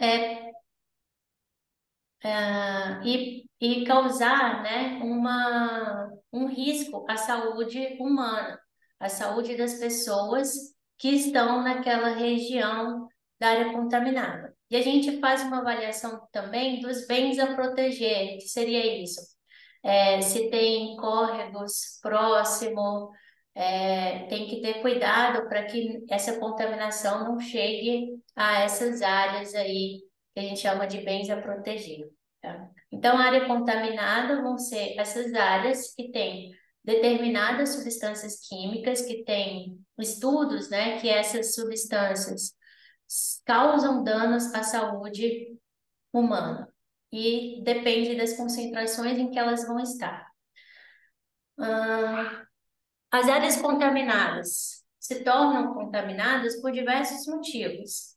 é, e causar, né, um risco à saúde humana, à saúde das pessoas que estão naquela região da área contaminada. E a gente faz uma avaliação também dos bens a proteger, que seria isso. Se tem córregos próximo, tem que ter cuidado para que essa contaminação não chegue a essas áreas aí que a gente chama de bens a proteger. Tá? Então, a área contaminada vão ser essas áreas que têm determinadas substâncias químicas, que têm estudos, né, que essas substâncias causam danos à saúde humana e depende das concentrações em que elas vão estar. As áreas contaminadas se tornam contaminadas por diversos motivos.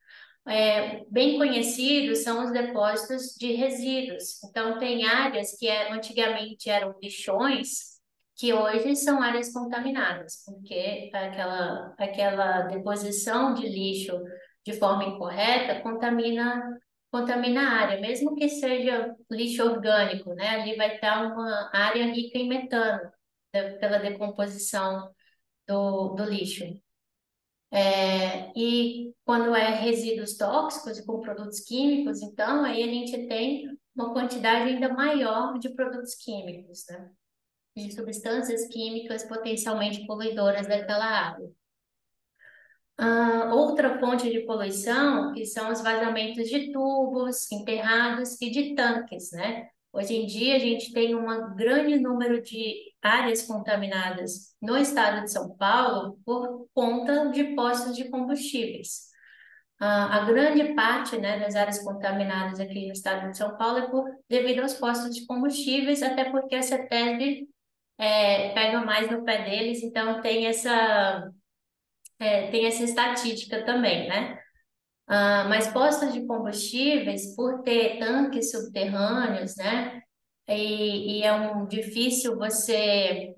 Bem conhecidos são os depósitos de resíduos. Então, tem áreas que antigamente eram lixões, que hoje são áreas contaminadas, porque aquela deposição de lixo de forma incorreta contamina a área, mesmo que seja lixo orgânico, né? Ali vai estar uma área rica em metano, pela decomposição do lixo. E quando é resíduos tóxicos com produtos químicos, então aí a gente tem uma quantidade ainda maior de produtos químicos, né? De substâncias químicas potencialmente poluidoras daquela água. Outra fonte de poluição, que são os vazamentos de tubos, enterrados e de tanques, né? Hoje em dia, a gente tem um grande número de áreas contaminadas no estado de São Paulo por conta de postos de combustíveis. A grande parte, né, das áreas contaminadas aqui no estado de São Paulo devido aos postos de combustíveis, até porque a CETESB pega mais no pé deles, então tem essa estatística também, né? Mas postos de combustíveis, por ter tanques subterrâneos, né? E é difícil você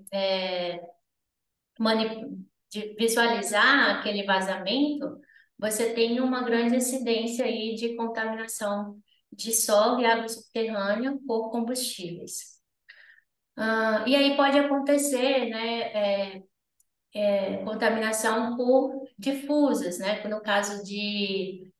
visualizar aquele vazamento, você tem uma grande incidência aí de contaminação de solo e água subterrânea por combustíveis. E aí pode acontecer, né, contaminação por difusas, né? No caso de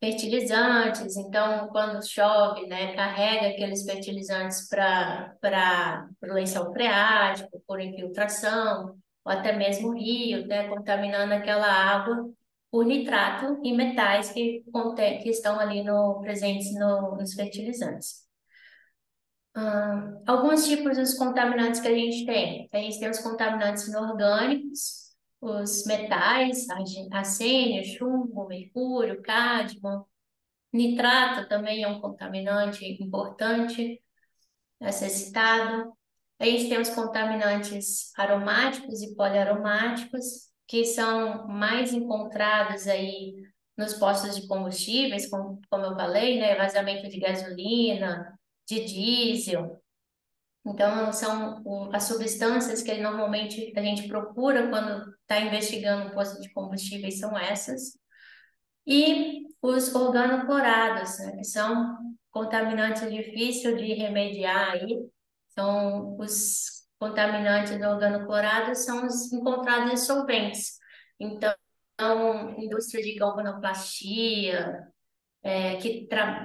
fertilizantes, então quando chove, né, carrega aqueles fertilizantes para o lençol freático, por infiltração, ou até mesmo rio, né, contaminando aquela água por nitrato e metais que estão ali presentes nos fertilizantes. Alguns tipos dos contaminantes que a gente tem. A gente tem os contaminantes inorgânicos, os metais, arsênio, chumbo, mercúrio, cádmio. Nitrato também é um contaminante importante a ser citado. A gente tem os contaminantes aromáticos e poliaromáticos, que são mais encontrados aí nos postos de combustíveis, como eu falei, né? Vazamento de gasolina, de diesel. Então, são as substâncias que normalmente a gente procura quando está investigando um posto de combustíveis são essas. E os organoclorados, né, que são contaminantes difíceis de remediar aí. São os contaminantes organoclorados são os encontrados em solventes. Então, indústria de galvanoplastia,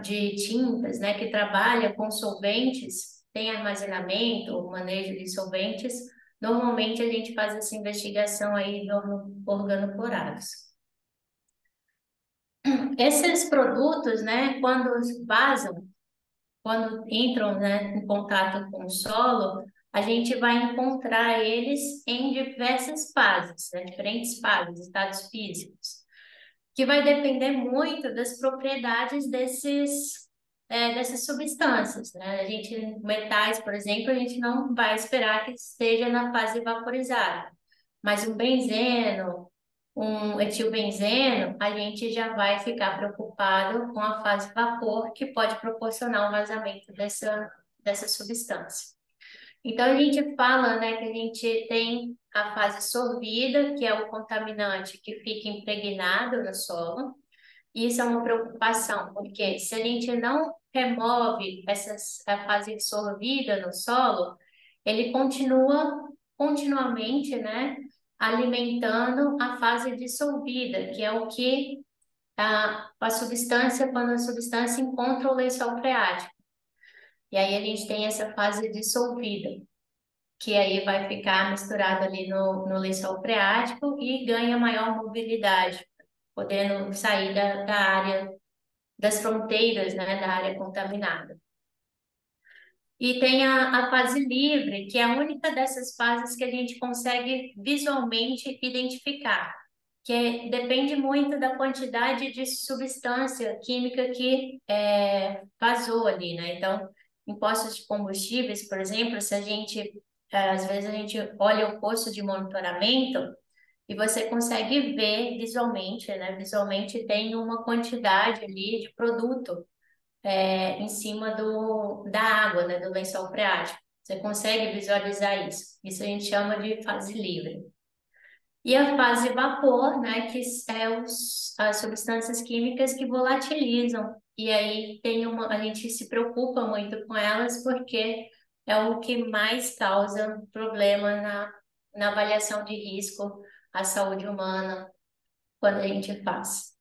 de tintas, né, que trabalha com solventes, tem armazenamento, manejo de solventes. Normalmente a gente faz essa investigação aí de organoclorados. Esses produtos, né, quando entram, né, em contato com o solo, a gente vai encontrar eles em diversas fases, né, diferentes fases, estados físicos, que vai depender muito das propriedades dessas substâncias, né? Metais, por exemplo, a gente não vai esperar que esteja na fase vaporizada, mas um benzeno, um etilbenzeno, a gente já vai ficar preocupado com a fase vapor, que pode proporcionar um vazamento dessa substância. Então, a gente fala, né, que a gente tem a fase sorvida, que é o contaminante que fica impregnado no solo. Isso é uma preocupação, porque se a gente não remove a fase dissolvida no solo, ele continua continuamente, né, alimentando a fase dissolvida, que é o que a substância, quando a substância encontra o lençol freático. E aí a gente tem essa fase dissolvida, que aí vai ficar misturado ali no lençol freático e ganha maior mobilidade, podendo sair da área, das fronteiras, né, da área contaminada. E tem a fase livre, que é a única dessas fases que a gente consegue visualmente identificar, depende muito da quantidade de substância química que vazou ali, né? Então, em postos de combustíveis, por exemplo, se a gente, às vezes a gente olha o posto de monitoramento e você consegue ver visualmente, né? Visualmente tem uma quantidade ali de produto em cima da água, né, do lençol freático. Você consegue visualizar isso. Isso a gente chama de fase livre. E a fase vapor, né, que é as substâncias químicas que volatilizam. E aí a gente se preocupa muito com elas porque é o que mais causa problema na avaliação de risco à saúde humana quando a gente faz.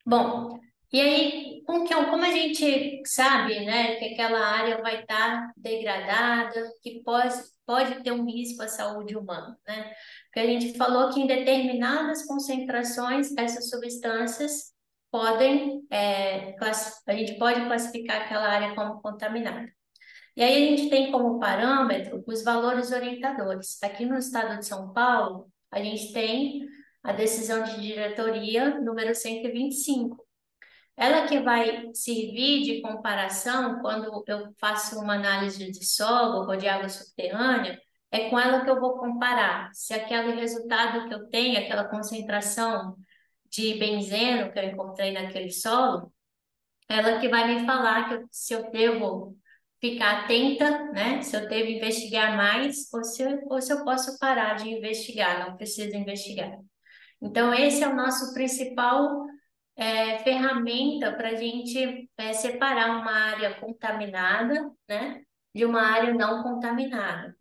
Bom, e aí, como a gente sabe, né, que aquela área vai estar degradada, que pode ter um risco à saúde humana, né? Porque a gente falou que em determinadas concentrações, essas substâncias a gente pode classificar aquela área como contaminada. E aí a gente tem como parâmetro os valores orientadores. Aqui no estado de São Paulo, a gente tem a decisão de diretoria número 125. Ela que vai servir de comparação quando eu faço uma análise de solo ou de água subterrânea, é com ela que eu vou comparar se aquele resultado que eu tenho, aquela concentração de benzeno que eu encontrei naquele solo, ela que vai me falar se eu devo ficar atenta, né? Se eu devo investigar mais ou se eu posso parar de investigar, não preciso investigar. Então, esse é o nosso principal ferramenta para a gente separar uma área contaminada, né, de uma área não contaminada.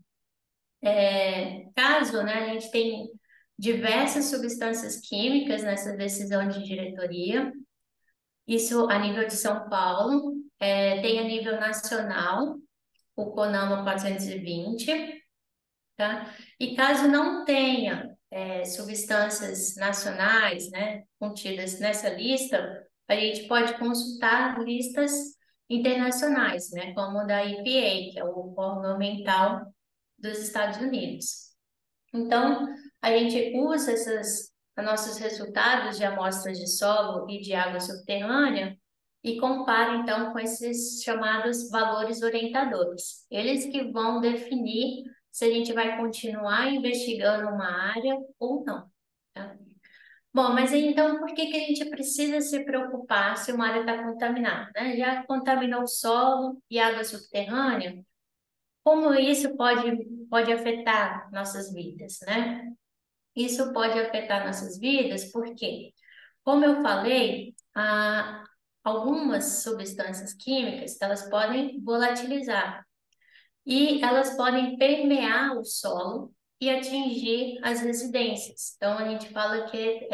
Caso, né, a gente tem diversas substâncias químicas nessa decisão de diretoria, isso a nível de São Paulo, tem a nível nacional, o CONAMA 420, tá? E caso não tenha substâncias nacionais, né, contidas nessa lista, a gente pode consultar listas internacionais, né, como o da EPA, que é o órgão ambiental dos Estados Unidos. Então, a gente usa nossos resultados de amostras de solo e de água subterrânea e compara, então, com esses chamados valores orientadores. Eles que vão definir se a gente vai continuar investigando uma área ou não, tá? Bom, mas aí, então por que que a gente precisa se preocupar se uma área está contaminada, né? Já contaminou o solo e água subterrânea, como isso pode afetar nossas vidas, né? Isso pode afetar nossas vidas porque, como eu falei, algumas substâncias químicas, elas podem volatilizar e elas podem permear o solo e atingir as residências. Então, a gente fala que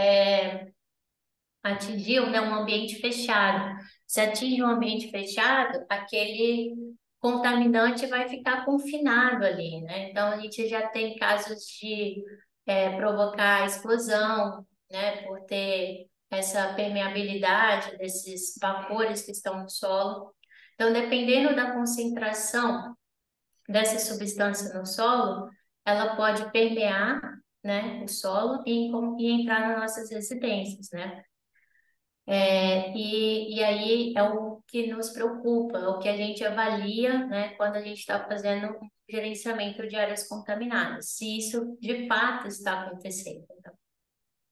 atingiu, né, um ambiente fechado. Se atinge um ambiente fechado, aquele contaminante vai ficar confinado ali, né? Então, a gente já tem casos de provocar explosão, né, por ter essa permeabilidade desses vapores que estão no solo. Então, dependendo da concentração dessa substância no solo, ela pode permear, né, o solo e entrar nas nossas residências, né? E aí é o que nos preocupa, é o que a gente avalia, né, quando a gente está fazendo um gerenciamento de áreas contaminadas, se isso de fato está acontecendo. Então,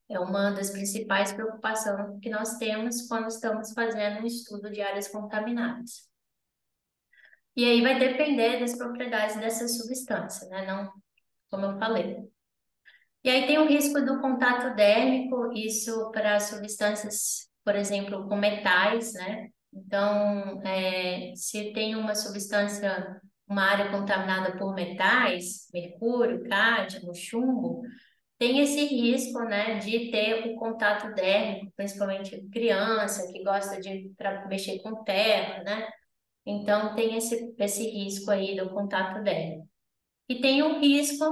é uma das principais preocupações que nós temos quando estamos fazendo um estudo de áreas contaminadas. E aí vai depender das propriedades dessa substância, né? Não, como eu falei. E aí tem o risco do contato dérmico, isso para substâncias, por exemplo, com metais, né? Então, se tem uma substância, uma área contaminada por metais, mercúrio, cádmio, chumbo, tem esse risco, né, de ter o contato dérmico, principalmente criança que gosta de mexer com terra, né? Então, tem esse risco aí do contato dérmico. E tem o risco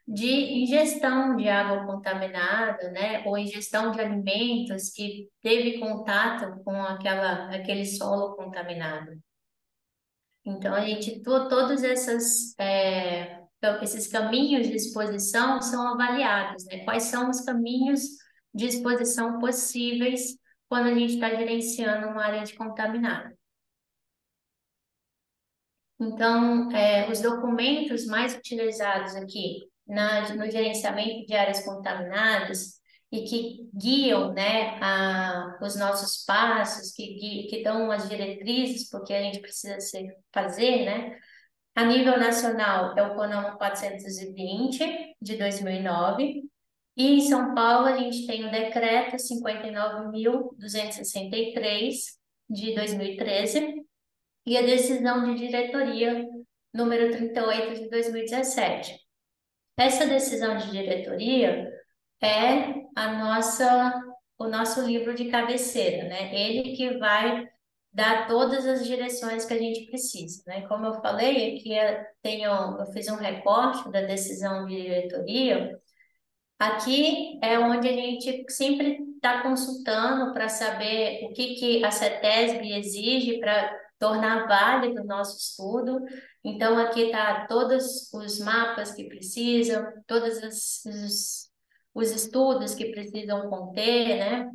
de ingestão de água contaminada, né, ou ingestão de alimentos que teve contato com aquele solo contaminado. Então, todos esses caminhos de exposição são avaliados, né? Quais são os caminhos de exposição possíveis quando a gente está gerenciando uma área de contaminado. Então, os documentos mais utilizados aqui no gerenciamento de áreas contaminadas e que guiam, né, os nossos passos, que dão as diretrizes, porque a gente precisa fazer, né? A nível nacional é o CONAMA 420 de 2009, e em São Paulo a gente tem o decreto 59.263 de 2013 e a decisão de diretoria número 38 de 2017. Essa decisão de diretoria é o nosso livro de cabeceira, né? Ele que vai dar todas as direções que a gente precisa, né? Como eu falei, aqui eu fiz um recorte da decisão de diretoria. Aqui é onde a gente sempre está consultando para saber o que a CETESB exige para tornar válido o nosso estudo. Então, aqui está todos os mapas que precisam, os estudos que precisam conter, né?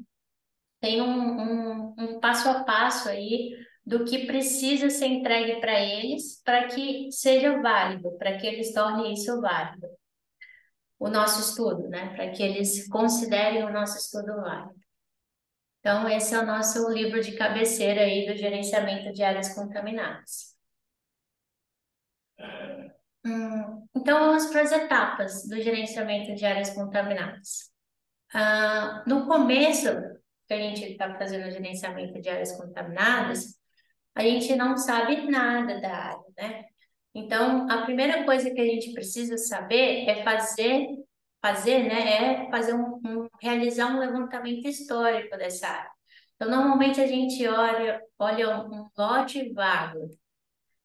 Tem um passo a passo aí do que precisa ser entregue para eles para que seja válido, para que eles tornem isso válido o nosso estudo, né? Para que eles considerem o nosso estudo válido. Então, esse é o nosso livro de cabeceira aí do gerenciamento de áreas contaminadas. Então, vamos para as etapas do gerenciamento de áreas contaminadas. No começo, que a gente está fazendo o gerenciamento de áreas contaminadas, a gente não sabe nada da área, né? Então, a primeira coisa que a gente precisa saber é realizar um levantamento histórico dessa área. Então, normalmente a gente olha um lote vago.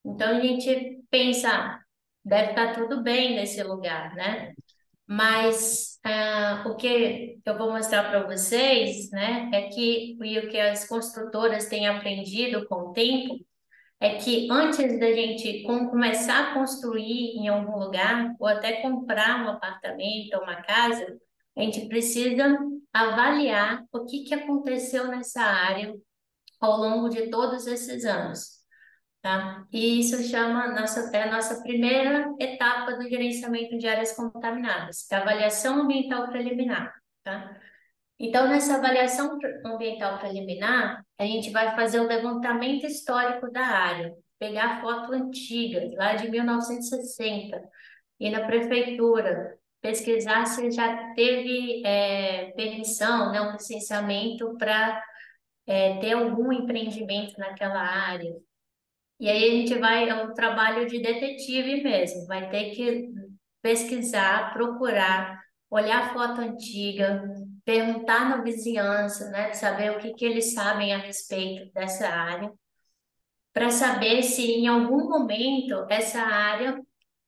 Então, a gente pensa, deve estar tudo bem nesse lugar, né? Mas o que eu vou mostrar para vocês, né, e o que as construtoras têm aprendido com o tempo, é que antes da gente começar a construir em algum lugar, ou até comprar um apartamento ou uma casa, a gente precisa avaliar o que aconteceu nessa área ao longo de todos esses anos, tá? E isso é a nossa primeira etapa do gerenciamento de áreas contaminadas, que é a avaliação ambiental preliminar, tá? Então, nessa avaliação ambiental preliminar, a gente vai fazer o levantamento histórico da área, pegar foto antiga, lá de 1960, ir na prefeitura, pesquisar se já teve permissão, né, um licenciamento para ter algum empreendimento naquela área. E aí a gente é um trabalho de detetive mesmo, vai ter que pesquisar, procurar, olhar a foto antiga, perguntar na vizinhança, né, saber o que eles sabem a respeito dessa área, para saber se em algum momento essa área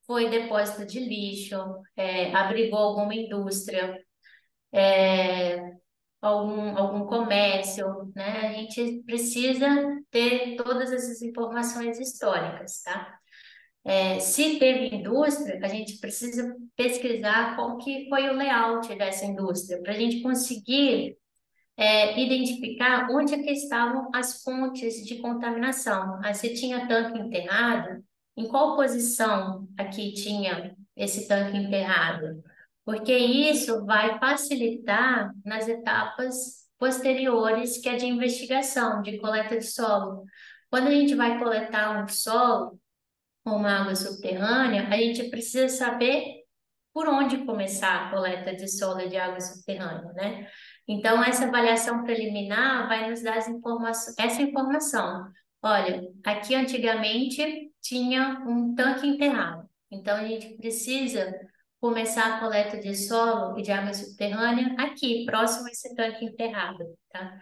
foi depósito de lixo, abrigou alguma indústria, algum comércio, né? A gente precisa ter todas essas informações históricas, tá? Se teve indústria, a gente precisa pesquisar qual que foi o layout dessa indústria, para a gente conseguir identificar onde é que estavam as fontes de contaminação. Aí, se tinha tanque enterrado, em qual posição aqui tinha esse tanque enterrado? Porque isso vai facilitar nas etapas posteriores, que é de investigação, de coleta de solo. Quando a gente vai coletar um solo, com uma água subterrânea, a gente precisa saber por onde começar a coleta de solo e de água subterrânea, né? Então, essa avaliação preliminar vai nos dar essa informação. Olha, aqui antigamente tinha um tanque enterrado, então a gente precisa começar a coleta de solo e de água subterrânea aqui, próximo a esse tanque enterrado, tá?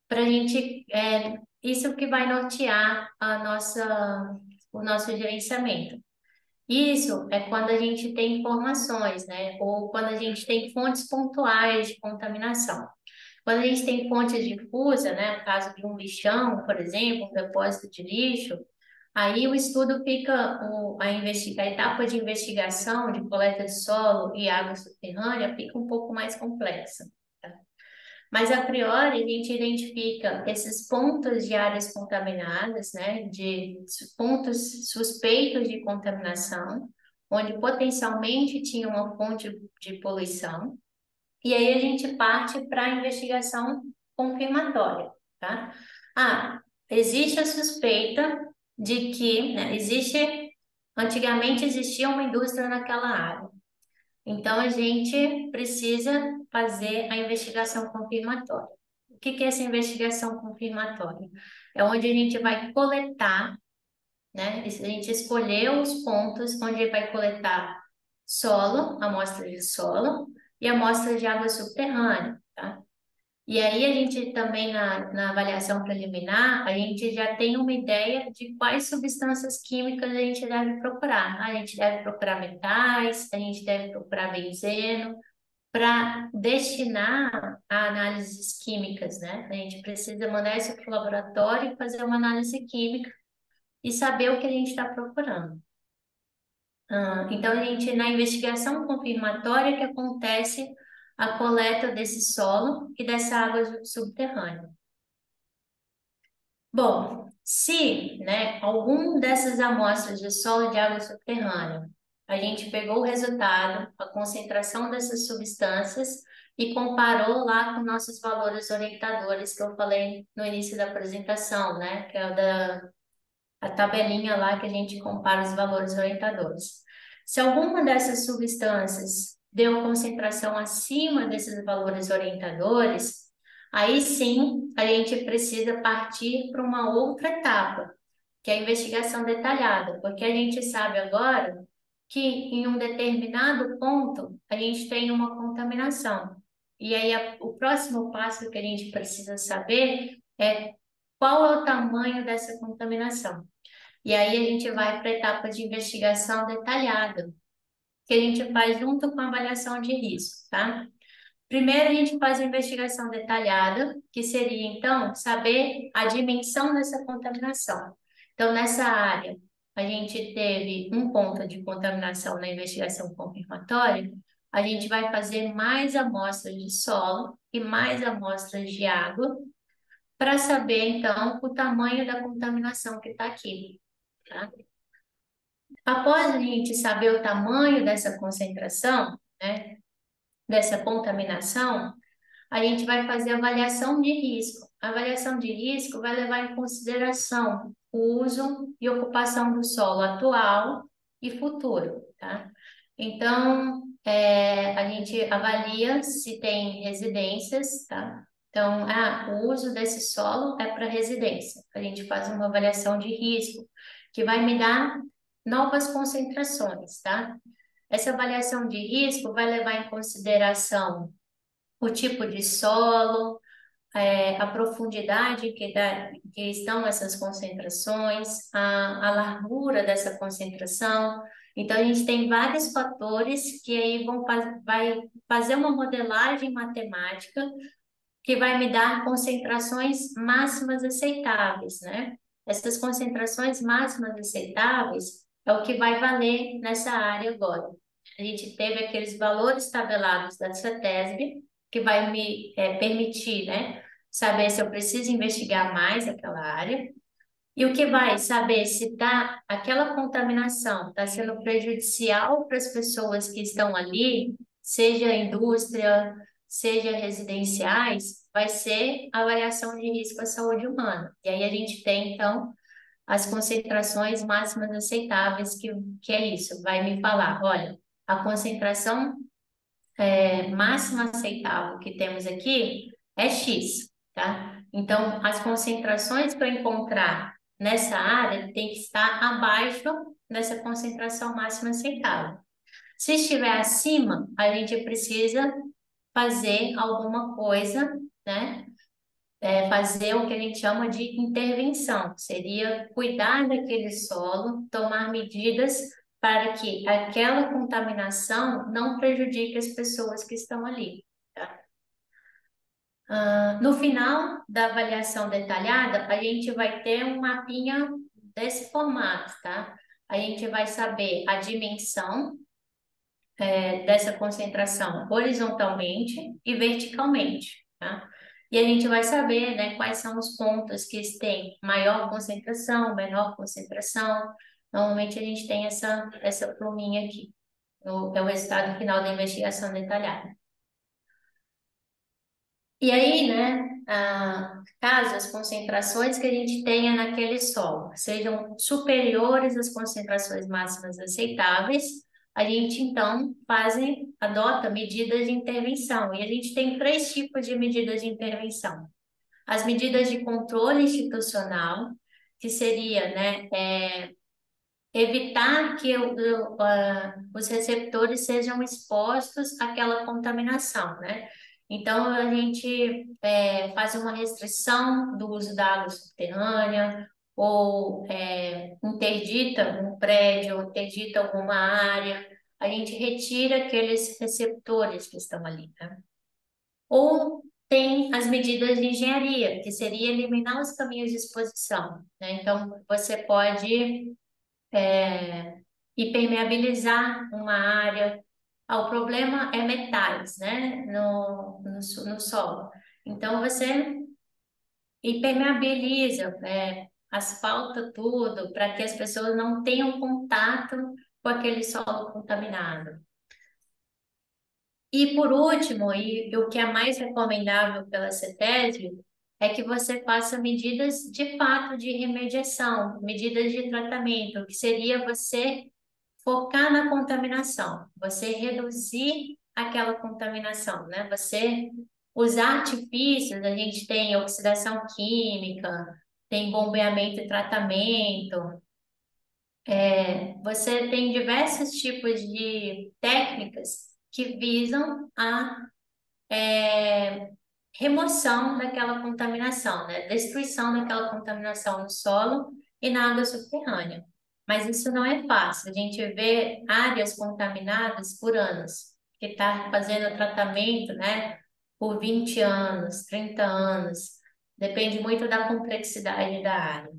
Para a gente, isso que vai nortear o nosso gerenciamento. Isso é quando a gente tem informações, né? Ou quando a gente tem fontes pontuais de contaminação. Quando a gente tem fontes difusas, né? No caso de um lixão, por exemplo, um depósito de lixo, aí o estudo fica, a etapa de investigação de coleta de solo e água subterrânea fica um pouco mais complexa. Tá? Mas, a priori, a gente identifica esses pontos de áreas contaminadas, né, de pontos suspeitos de contaminação, onde potencialmente tinha uma fonte de poluição, e aí a gente parte para a investigação confirmatória, tá? Ah, existe a suspeita de que, né, antigamente existia uma indústria naquela área. Então, a gente precisa fazer a investigação confirmatória. O que é essa investigação confirmatória? É onde a gente vai coletar, né? A gente escolheu os pontos onde vai coletar solo, amostra de solo, e amostra de água subterrânea, tá? E aí a gente também na avaliação preliminar, a gente já tem uma ideia de quais substâncias químicas a gente deve procurar. A gente deve procurar metais, a gente deve procurar benzeno, para destinar a análises químicas, né? A gente precisa mandar isso para o laboratório e fazer uma análise química e saber o que a gente está procurando. Então, a gente, na investigação confirmatória que acontece a coleta desse solo e dessa água subterrânea. Bom, se, né, algum dessas amostras de solo e de água subterrânea, a gente pegou o resultado, a concentração dessas substâncias e comparou lá com nossos valores orientadores que eu falei no início da apresentação, né, que é a tabelinha lá que a gente compara os valores orientadores. Se alguma dessas substâncias deu concentração acima desses valores orientadores, aí sim a gente precisa partir para uma outra etapa, que é a investigação detalhada, porque a gente sabe agora que em um determinado ponto a gente tem uma contaminação. E aí o próximo passo que a gente precisa saber é qual é o tamanho dessa contaminação. E aí a gente vai para a etapa de investigação detalhada, que a gente faz junto com a avaliação de risco, tá? Primeiro a gente faz a investigação detalhada, que seria então saber a dimensão dessa contaminação. Então, nessa área, a gente teve um ponto de contaminação na investigação confirmatória, a gente vai fazer mais amostras de solo e mais amostras de água para saber, então, o tamanho da contaminação que está aqui, tá? Após a gente saber o tamanho dessa concentração, né, dessa contaminação, a gente vai fazer avaliação de risco. A avaliação de risco vai levar em consideração o uso e ocupação do solo atual e futuro, tá? Então, a gente avalia se tem residências, tá? Então, o uso desse solo é para residência. A gente faz uma avaliação de risco, que vai me dar novas concentrações, tá? Essa avaliação de risco vai levar em consideração o tipo de solo, a profundidade que estão essas concentrações, a largura dessa concentração. Então, a gente tem vários fatores que aí vai fazer uma modelagem matemática que vai me dar concentrações máximas aceitáveis, né? Essas concentrações máximas aceitáveis é o que vai valer nessa área agora. A gente teve aqueles valores tabelados da CETESB, que vai me permitir, né, saber se eu preciso investigar mais aquela área, e o que vai saber se aquela contaminação está sendo prejudicial para as pessoas que estão ali, seja indústria, seja residenciais, vai ser a avaliação de risco à saúde humana. E aí a gente tem, então, as concentrações máximas aceitáveis, que é isso, vai me falar, olha, a concentração máxima aceitável que temos aqui é X, tá? Então, as concentrações para encontrar nessa área tem que estar abaixo dessa concentração máxima aceitável. Se estiver acima, a gente precisa fazer alguma coisa, né? Fazer o que a gente chama de intervenção, seria cuidar daquele solo, tomar medidas para que aquela contaminação não prejudique as pessoas que estão ali. Tá? No final da avaliação detalhada, a gente vai ter um mapinha desse formato, tá? A gente vai saber a dimensão dessa concentração horizontalmente e verticalmente, tá? E a gente vai saber, né, quais são os pontos que têm maior concentração, menor concentração. Normalmente a gente tem essa pluminha aqui, é o resultado final da investigação detalhada. E aí, né, caso as concentrações que a gente tenha naquele solo sejam superiores às concentrações máximas aceitáveis, a gente então adota medidas de intervenção. E a gente tem três tipos de medidas de intervenção. As medidas de controle institucional, que seria, né, evitar que os receptores sejam expostos àquela contaminação, né? Então, a gente faz uma restrição do uso da água subterrânea, ou interdita um prédio, ou interdita alguma área, a gente retira aqueles receptores que estão ali, né? Ou tem as medidas de engenharia, que seria eliminar os caminhos de exposição, né? Então, você pode impermeabilizar uma área. O problema é metais, né, no solo. Então, você impermeabiliza, asfalta tudo, para que as pessoas não tenham contato com aquele solo contaminado. E por último, e o que é mais recomendável pela CETESB, é que você faça medidas de fato de remediação, medidas de tratamento, que seria você focar na contaminação, você reduzir aquela contaminação, né? Você usar artifícios, a gente tem oxidação química, tem bombeamento e tratamento, você tem diversos tipos de técnicas que visam a remoção daquela contaminação, né? Destruição daquela contaminação no solo e na água subterrânea. Mas isso não é fácil. A gente vê áreas contaminadas por anos, que está fazendo tratamento, né, por 20 anos, 30 anos. Depende muito da complexidade da área.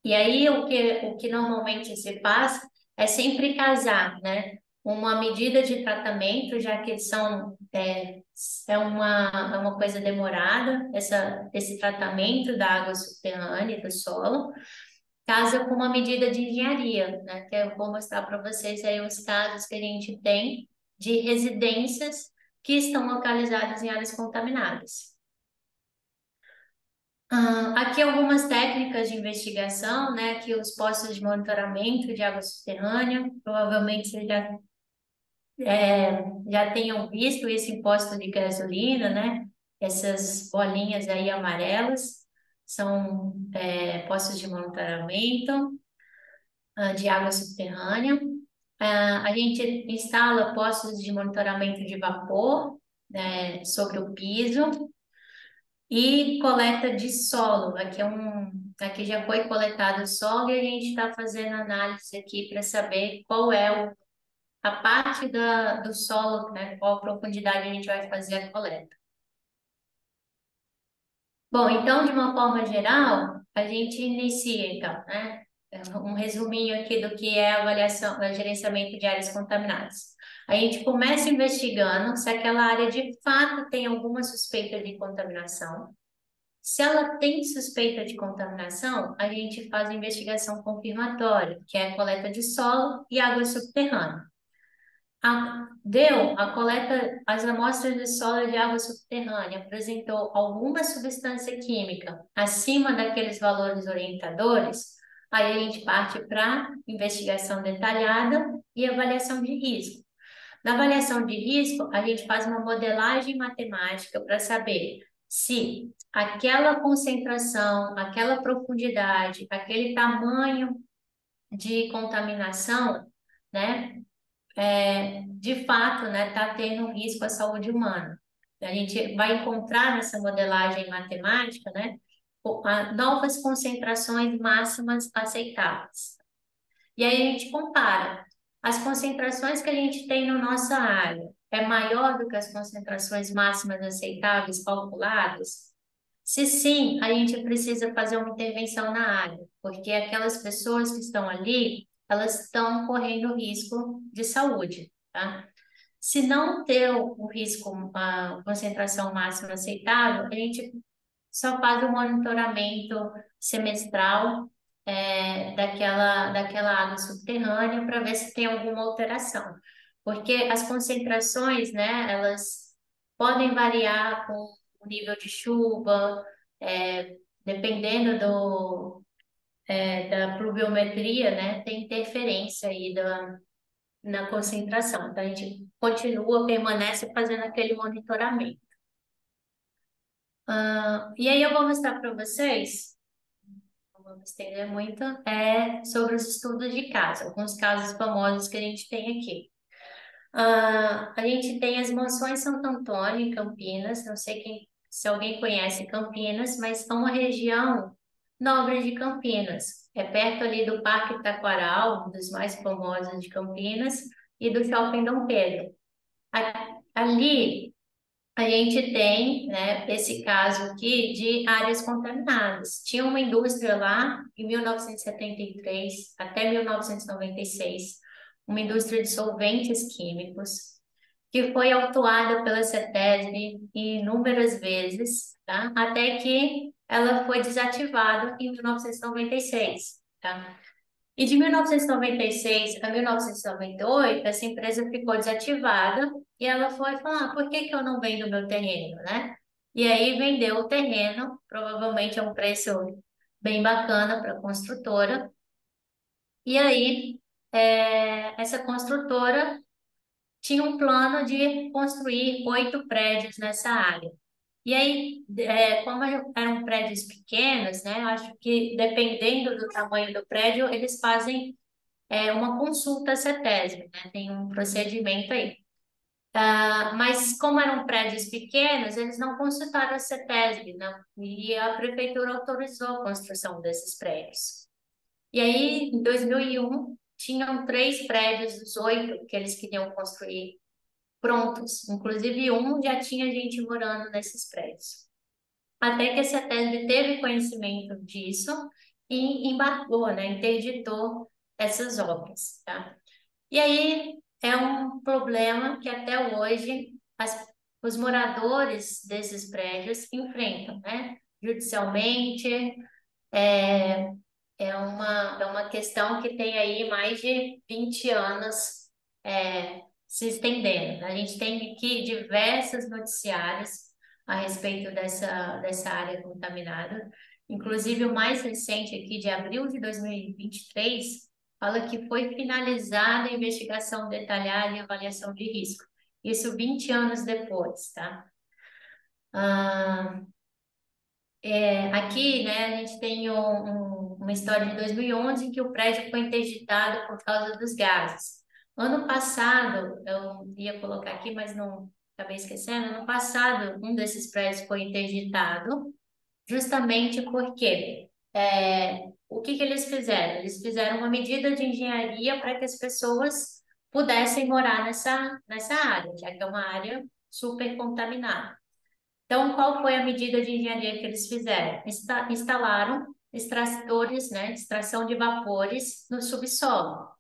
E aí, o que normalmente se faz é sempre casar, né? Uma medida de tratamento, já que é uma coisa demorada, esse tratamento da água subterrânea, do solo, casa com uma medida de engenharia, né? Que eu vou mostrar para vocês aí os casos que a gente tem de residências que estão localizadas em áreas contaminadas. Aqui algumas técnicas de investigação, né? Que os postos de monitoramento de água subterrânea, provavelmente vocês já tenham visto esse em posto de gasolina, né? Essas bolinhas aí amarelas são postos de monitoramento de água subterrânea. A gente instala postos de monitoramento de vapor, né, sobre o piso. E coleta de solo, aqui já foi coletado o solo e a gente está fazendo análise aqui para saber qual é a parte do solo, né, qual a profundidade a gente vai fazer a coleta. Bom, então, de uma forma geral, a gente inicia, então, né, um resuminho aqui do que é a avaliação, gerenciamento de áreas contaminadas. A gente começa investigando se aquela área de fato tem alguma suspeita de contaminação. Se ela tem suspeita de contaminação, a gente faz a investigação confirmatória, que é a coleta de solo e água subterrânea. A coleta, as amostras de solo e de água subterrânea apresentou alguma substância química acima daqueles valores orientadores, Aí a gente parte para investigação detalhada e avaliação de risco. Na avaliação de risco, a gente faz uma modelagem matemática para saber se aquela concentração, aquela profundidade, aquele tamanho de contaminação, né, de fato, né, está tendo um risco à saúde humana. A gente vai encontrar nessa modelagem matemática, né, novas concentrações máximas aceitáveis. E aí a gente compara. As concentrações que a gente tem na nossa área é maior do que as concentrações máximas aceitáveis calculadas? Se sim, a gente precisa fazer uma intervenção na área, porque aquelas pessoas que estão ali, elas estão correndo risco de saúde, tá? Se não ter o risco, a concentração máxima aceitável, a gente só faz o monitoramento semestral daquela água subterrânea para ver se tem alguma alteração. Porque as concentrações, né, elas podem variar com o nível de chuva, dependendo da pluviometria, né, tem interferência aí na concentração. Então, a gente continua, permanece fazendo aquele monitoramento. E aí eu vou mostrar para vocês, não vou me estender muito, sobre os estudos de caso, alguns casos famosos que a gente tem aqui. A gente tem as Mansões Santo Antônio, em Campinas, não sei se alguém conhece Campinas, mas é uma região nobre de Campinas. É perto ali do Parque Taquaral, um dos mais famosos de Campinas, e do Shopping Dom Pedro. Ali a gente tem, né, esse caso aqui de áreas contaminadas. Tinha uma indústria lá em 1973 até 1996, uma indústria de solventes químicos, que foi autuada pela CETESB inúmeras vezes, tá? Até que ela foi desativada em 1996, tá? E de 1996 a 1998, essa empresa ficou desativada e ela foi falar, por que que eu não vendo meu terreno, né? E aí vendeu o terreno, provavelmente a um preço bem bacana para a construtora. E aí, essa construtora tinha um plano de construir 8 prédios nessa área. E aí, como eram prédios pequenos, né? Eu acho que dependendo do tamanho do prédio, eles fazem uma consulta CETESB, né? Tem um procedimento aí. Mas como eram prédios pequenos, eles não consultaram a CETESB, não, e a prefeitura autorizou a construção desses prédios. E aí, em 2001, tinham 3 prédios dos 8 que eles queriam construir prontos. Inclusive, um já tinha gente morando nesses prédios. Até que a CETESB teve conhecimento disso e embargou, né? Interditou essas obras, tá? E aí é um problema que até hoje os moradores desses prédios enfrentam, né? Judicialmente, é, é uma questão que tem aí mais de 20 anos se estendendo. A gente tem aqui diversos noticiários a respeito dessa área contaminada. Inclusive, o mais recente aqui, de abril de 2023, fala que foi finalizada a investigação detalhada e avaliação de risco. Isso 20 anos depois, tá? Ah, aqui, né, a gente tem uma história de 2011 em que o prédio foi interditado por causa dos gases. Ano passado, eu ia colocar aqui, mas não acabei esquecendo, ano passado, um desses prédios foi interditado, justamente porque o que que eles fizeram? Eles fizeram uma medida de engenharia para que as pessoas pudessem morar nessa área, já que é uma área super contaminada. Então, qual foi a medida de engenharia que eles fizeram? Instalaram extratores, né, extração de vapores no subsolo.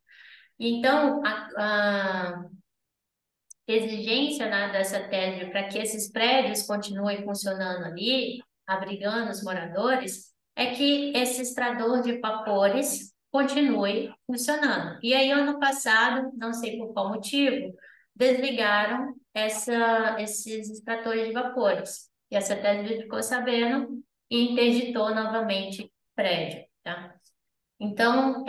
Então, a exigência, né, dessa tese para que esses prédios continuem funcionando ali, abrigando os moradores, é que esse extrator de vapores continue funcionando. E aí, ano passado, não sei por qual motivo, desligaram esses extratores de vapores. E a CETESB ficou sabendo e interditou novamente o prédio, tá? Então,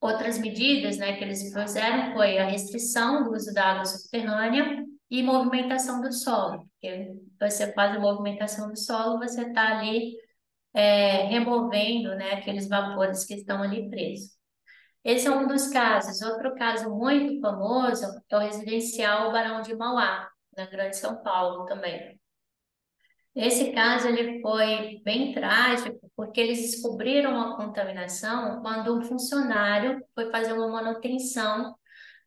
outras medidas, né, que eles fizeram foi a restrição do uso da água subterrânea e movimentação do solo. Porque você faz a movimentação do solo, você está ali removendo, né, aqueles vapores que estão ali presos. Esse é um dos casos. Outro caso muito famoso é o residencial Barão de Mauá, na Grande São Paulo também. Esse caso ele foi bem trágico, porque eles descobriram a contaminação quando um funcionário foi fazer uma manutenção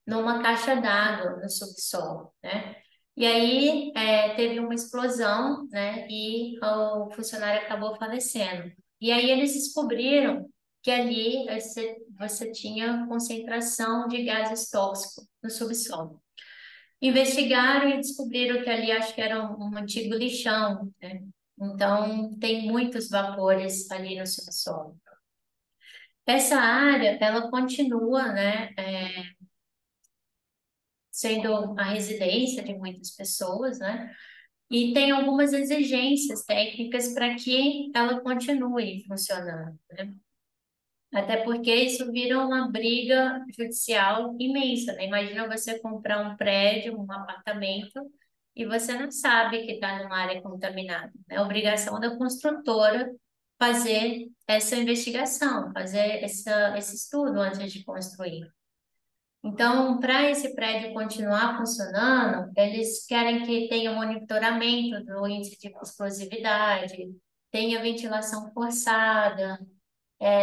numa caixa d'água no subsolo, né? E aí teve uma explosão, né? E o funcionário acabou falecendo. E aí eles descobriram que ali você tinha concentração de gases tóxicos no subsolo. Investigaram e descobriram que ali acho que era um antigo lixão, né? Então tem muitos vapores ali no subsolo. Essa área, ela continua, né, sendo a residência de muitas pessoas, né? E tem algumas exigências técnicas para que ela continue funcionando, né? Até porque isso vira uma briga judicial imensa, né? Imagina você comprar um prédio, um apartamento, e você não sabe que está numa área contaminada. É obrigação da construtora fazer essa investigação, fazer esse estudo antes de construir. Então, para esse prédio continuar funcionando, eles querem que tenha monitoramento do índice de explosividade, tenha ventilação forçada,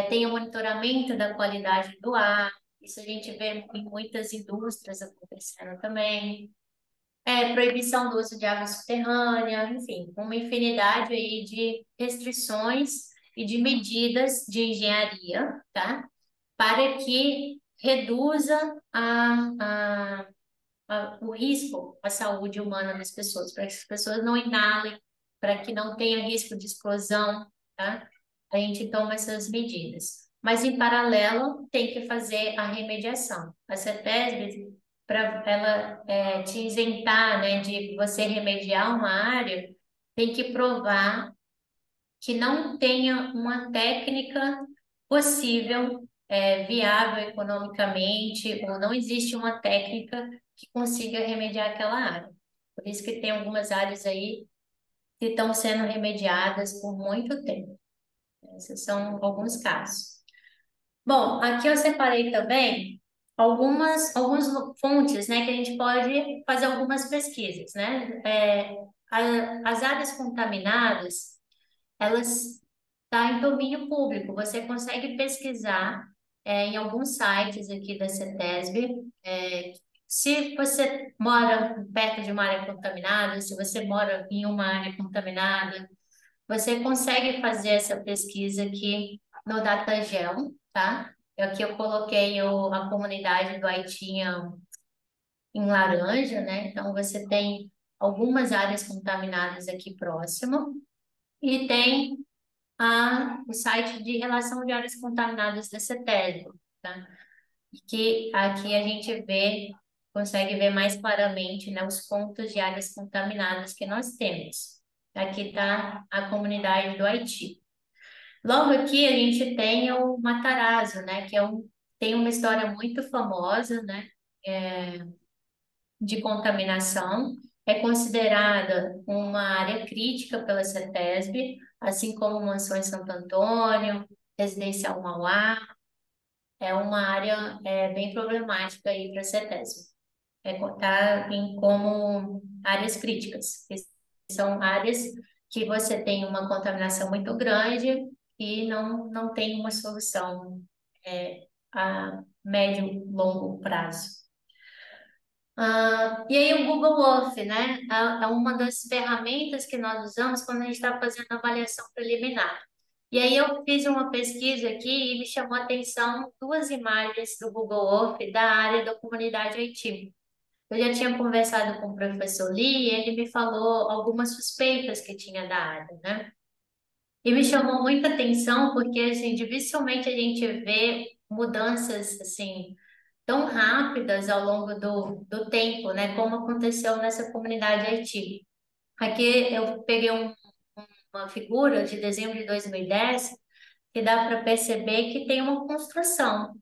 tenha monitoramento da qualidade do ar. Isso a gente vê em muitas indústrias acontecendo também. Proibição do uso de água subterrânea, enfim, uma infinidade aí de restrições e de medidas de engenharia, tá? Para que reduza o risco à saúde humana das pessoas, para que as pessoas não inalem, para que não tenha risco de explosão, tá? A gente toma essas medidas. Mas, em paralelo, tem que fazer a remediação. A CETESB, para ela te isentar, né, de você remediar uma área, tem que provar que não tenha uma técnica possível, viável economicamente, ou não existe uma técnica que consiga remediar aquela área. Por isso que tem algumas áreas aí que estão sendo remediadas por muito tempo. Esses são alguns casos. Bom, aqui eu separei também algumas fontes, né, que a gente pode fazer algumas pesquisas, né? As áreas contaminadas, elas tá em domínio público. Você consegue pesquisar em alguns sites aqui da CETESB. Se você mora perto de uma área contaminada, se você mora em uma área contaminada, você consegue fazer essa pesquisa aqui no DataGel, tá? Aqui eu coloquei a comunidade do Haiti em laranja, né? Então você tem algumas áreas contaminadas aqui próximo e tem o site de relação de áreas contaminadas da CETESB, tá? Que aqui a gente consegue ver mais claramente, né, os pontos de áreas contaminadas que nós temos. Aqui está a comunidade do Haiti. Logo aqui a gente tem o Matarazzo, né, que tem uma história muito famosa, né, de contaminação. É considerada uma área crítica pela CETESB, assim como Mansões Santo Antônio, Residencial Mauá. É uma área bem problemática aí para a CETESB. Está em como áreas críticas, que são áreas que você tem uma contaminação muito grande e não tem uma solução a médio e longo prazo. E aí o Google Earth, né? É uma das ferramentas que nós usamos quando a gente está fazendo avaliação preliminar. E aí eu fiz uma pesquisa aqui e me chamou a atenção duas imagens do Google Earth da área da comunidade Haiti. Eu já tinha conversado com o professor Lee e ele me falou algumas suspeitas que tinha da área, né? E me chamou muita atenção porque, assim, dificilmente a gente vê mudanças, assim, tão rápidas ao longo do tempo, né? Como aconteceu nessa comunidade Haiti. Aqui eu peguei uma figura de dezembro de 2010, que dá para perceber que tem uma construção,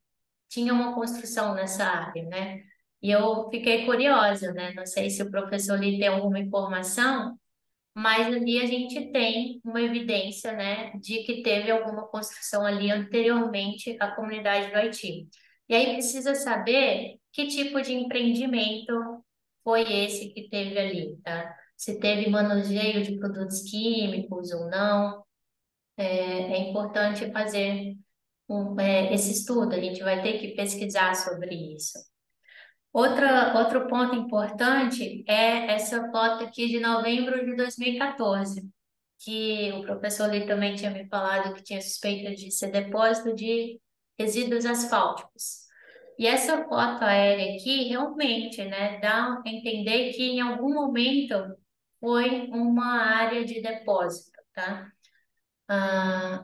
tinha uma construção nessa área, né? E eu fiquei curiosa, né? Não sei se o professor ali tem alguma informação, mas ali a gente tem uma evidência, né, de que teve alguma construção ali anteriormente à comunidade do Haiti. E aí precisa saber que tipo de empreendimento foi esse que teve ali, tá? Se teve manuseio de produtos químicos ou não. É importante fazer esse estudo, a gente vai ter que pesquisar sobre isso. Outro ponto importante é essa foto aqui de novembro de 2014, que o professor ali também tinha me falado que tinha suspeita de ser depósito de resíduos asfálticos. E essa foto aérea aqui realmente, né, dá a entender que em algum momento foi uma área de depósito, tá?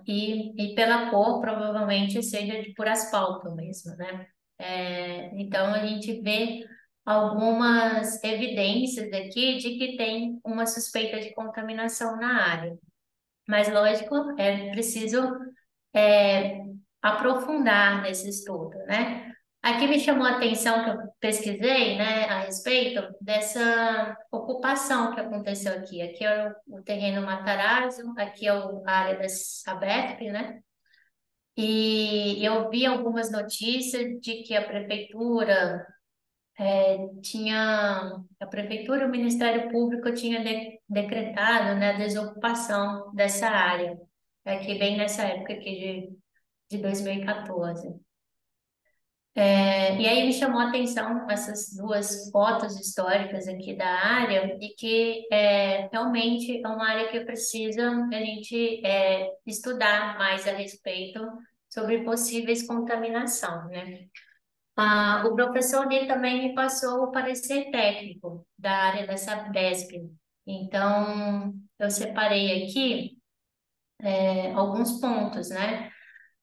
E pela cor, provavelmente seja por asfalto mesmo, né? Então, a gente vê algumas evidências aqui de que tem uma suspeita de contaminação na área. Mas, lógico, é preciso é, aprofundar nesse estudo, né? Aqui me chamou a atenção que eu pesquisei, né, a respeito dessa ocupação que aconteceu aqui. Aqui é o terreno Matarazzo, aqui é a área da Sabesp, né? E eu vi algumas notícias de que a prefeitura e o Ministério Público tinha decretado, né, a desocupação dessa área, aqui bem nessa época aqui de 2014. E aí me chamou a atenção essas duas fotos históricas aqui da área e que realmente é uma área que precisa a gente estudar mais a respeito sobre possíveis contaminação, né? O professor ali também me passou o parecer técnico da área da Sabesp. Então, eu separei aqui alguns pontos, né,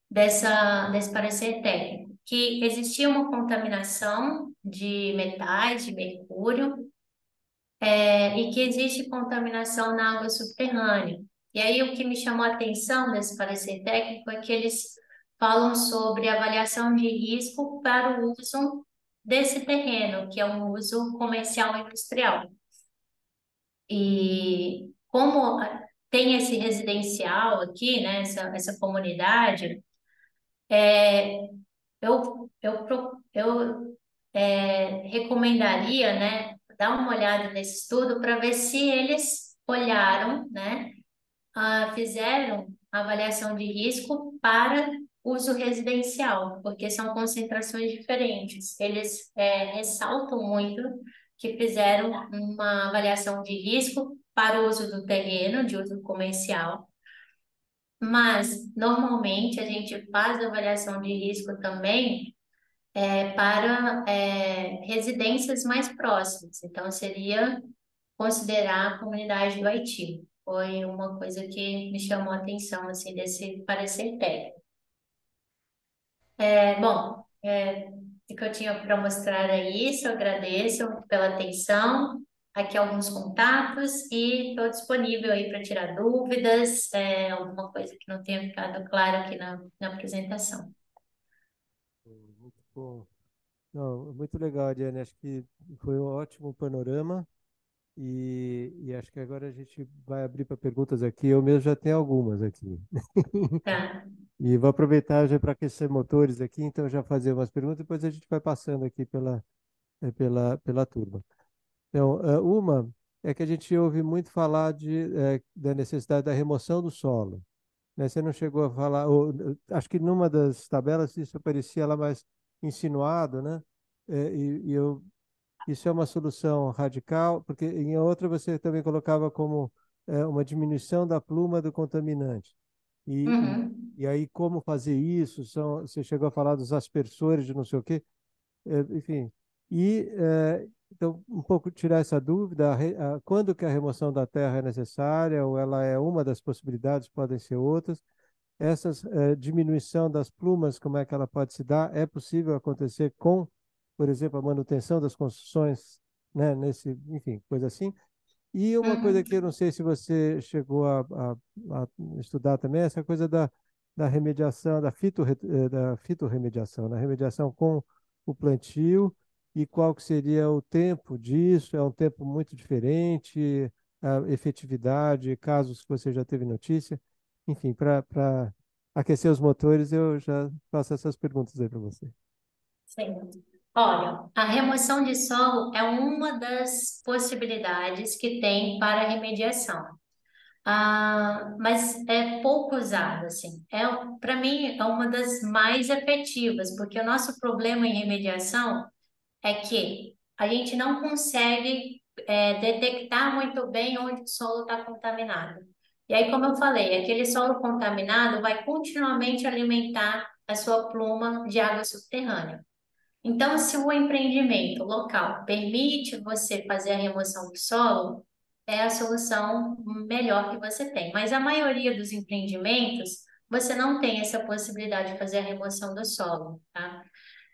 desse parecer técnico, que existia uma contaminação de metais, de mercúrio, e que existe contaminação na água subterrânea. E aí, o que me chamou a atenção desse parecer técnico é que eles falam sobre avaliação de risco para o uso desse terreno, que é um uso comercial e industrial. E como tem esse residencial aqui, né, essa comunidade, eu recomendaria, né, dar uma olhada nesse estudo para ver se eles olharam, né, fizeram avaliação de risco para uso residencial, porque são concentrações diferentes. Eles ressaltam muito que fizeram uma avaliação de risco para o uso do terreno, de uso comercial, mas normalmente a gente faz avaliação de risco também para residências mais próximas. Então, seria considerar a comunidade do Haiti. Foi uma coisa que me chamou a atenção, assim, desse parecer técnico. Bom, o que eu tinha para mostrar é isso. Eu agradeço pela atenção. Aqui alguns contatos e estou disponível aí para tirar dúvidas, alguma coisa que não tenha ficado claro aqui na apresentação. Muito bom. Não, muito legal, Ariane. Acho que foi um ótimo panorama e acho que agora a gente vai abrir para perguntas aqui. Eu mesmo já tenho algumas aqui. Tá, E vou aproveitar já para aquecer motores aqui, então já fazer umas perguntas, depois a gente vai passando aqui pela turma. Então, uma é que a gente ouve muito falar da necessidade da remoção do solo, né? Você não chegou a falar, acho que numa das tabelas isso aparecia lá mais insinuado, né? Isso é uma solução radical, porque em outra você também colocava como uma diminuição da pluma do contaminante. E, uhum, e aí, como fazer isso? Você chegou a falar dos aspersores de não sei o quê, enfim. Então, um pouco tirar essa dúvida, quando que a remoção da terra é necessária, ou ela é uma das possibilidades, podem ser outras. Essas diminuição das plumas, como é que ela pode se dar? É possível acontecer com, por exemplo, a manutenção das construções, né, enfim, coisa assim. E uma coisa uhum, que eu não sei se você chegou a estudar também, essa coisa da remediação, da fitorremediação, na remediação com o plantio, e qual que seria o tempo disso? É um tempo muito diferente, a efetividade, casos que você já teve notícia? Enfim, para aquecer os motores, eu já faço essas perguntas aí para você. Sim. Olha, a remoção de solo é uma das possibilidades que tem para a remediação. Mas é pouco usada, assim. Para mim, é uma das mais efetivas, porque o nosso problema em remediação é que a gente não consegue detectar muito bem onde o solo está contaminado. E aí, como eu falei, aquele solo contaminado vai continuamente alimentar a sua pluma de água subterrânea. Então, se o empreendimento local permite você fazer a remoção do solo, é a solução melhor que você tem. Mas a maioria dos empreendimentos, você não tem essa possibilidade de fazer a remoção do solo, tá?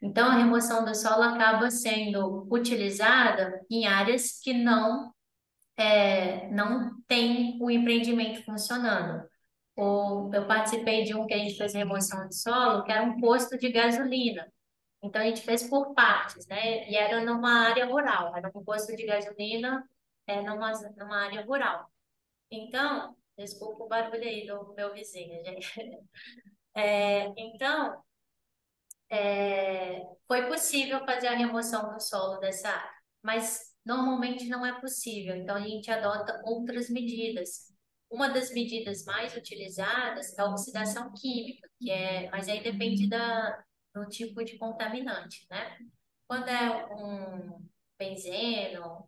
Então, a remoção do solo acaba sendo utilizada em áreas que não tem o empreendimento funcionando. Eu participei de um que a gente fez remoção de solo, que era um posto de gasolina. Então, a gente fez por partes, né? E era numa área rural, era um posto de gasolina numa área rural. Então, desculpa o barulho aí do meu vizinho, gente. Então, foi possível fazer a remoção do solo dessa área, mas normalmente não é possível, então a gente adota outras medidas. Uma das medidas mais utilizadas é a oxidação química, mas aí depende do tipo de contaminante, né? Quando é um benzeno,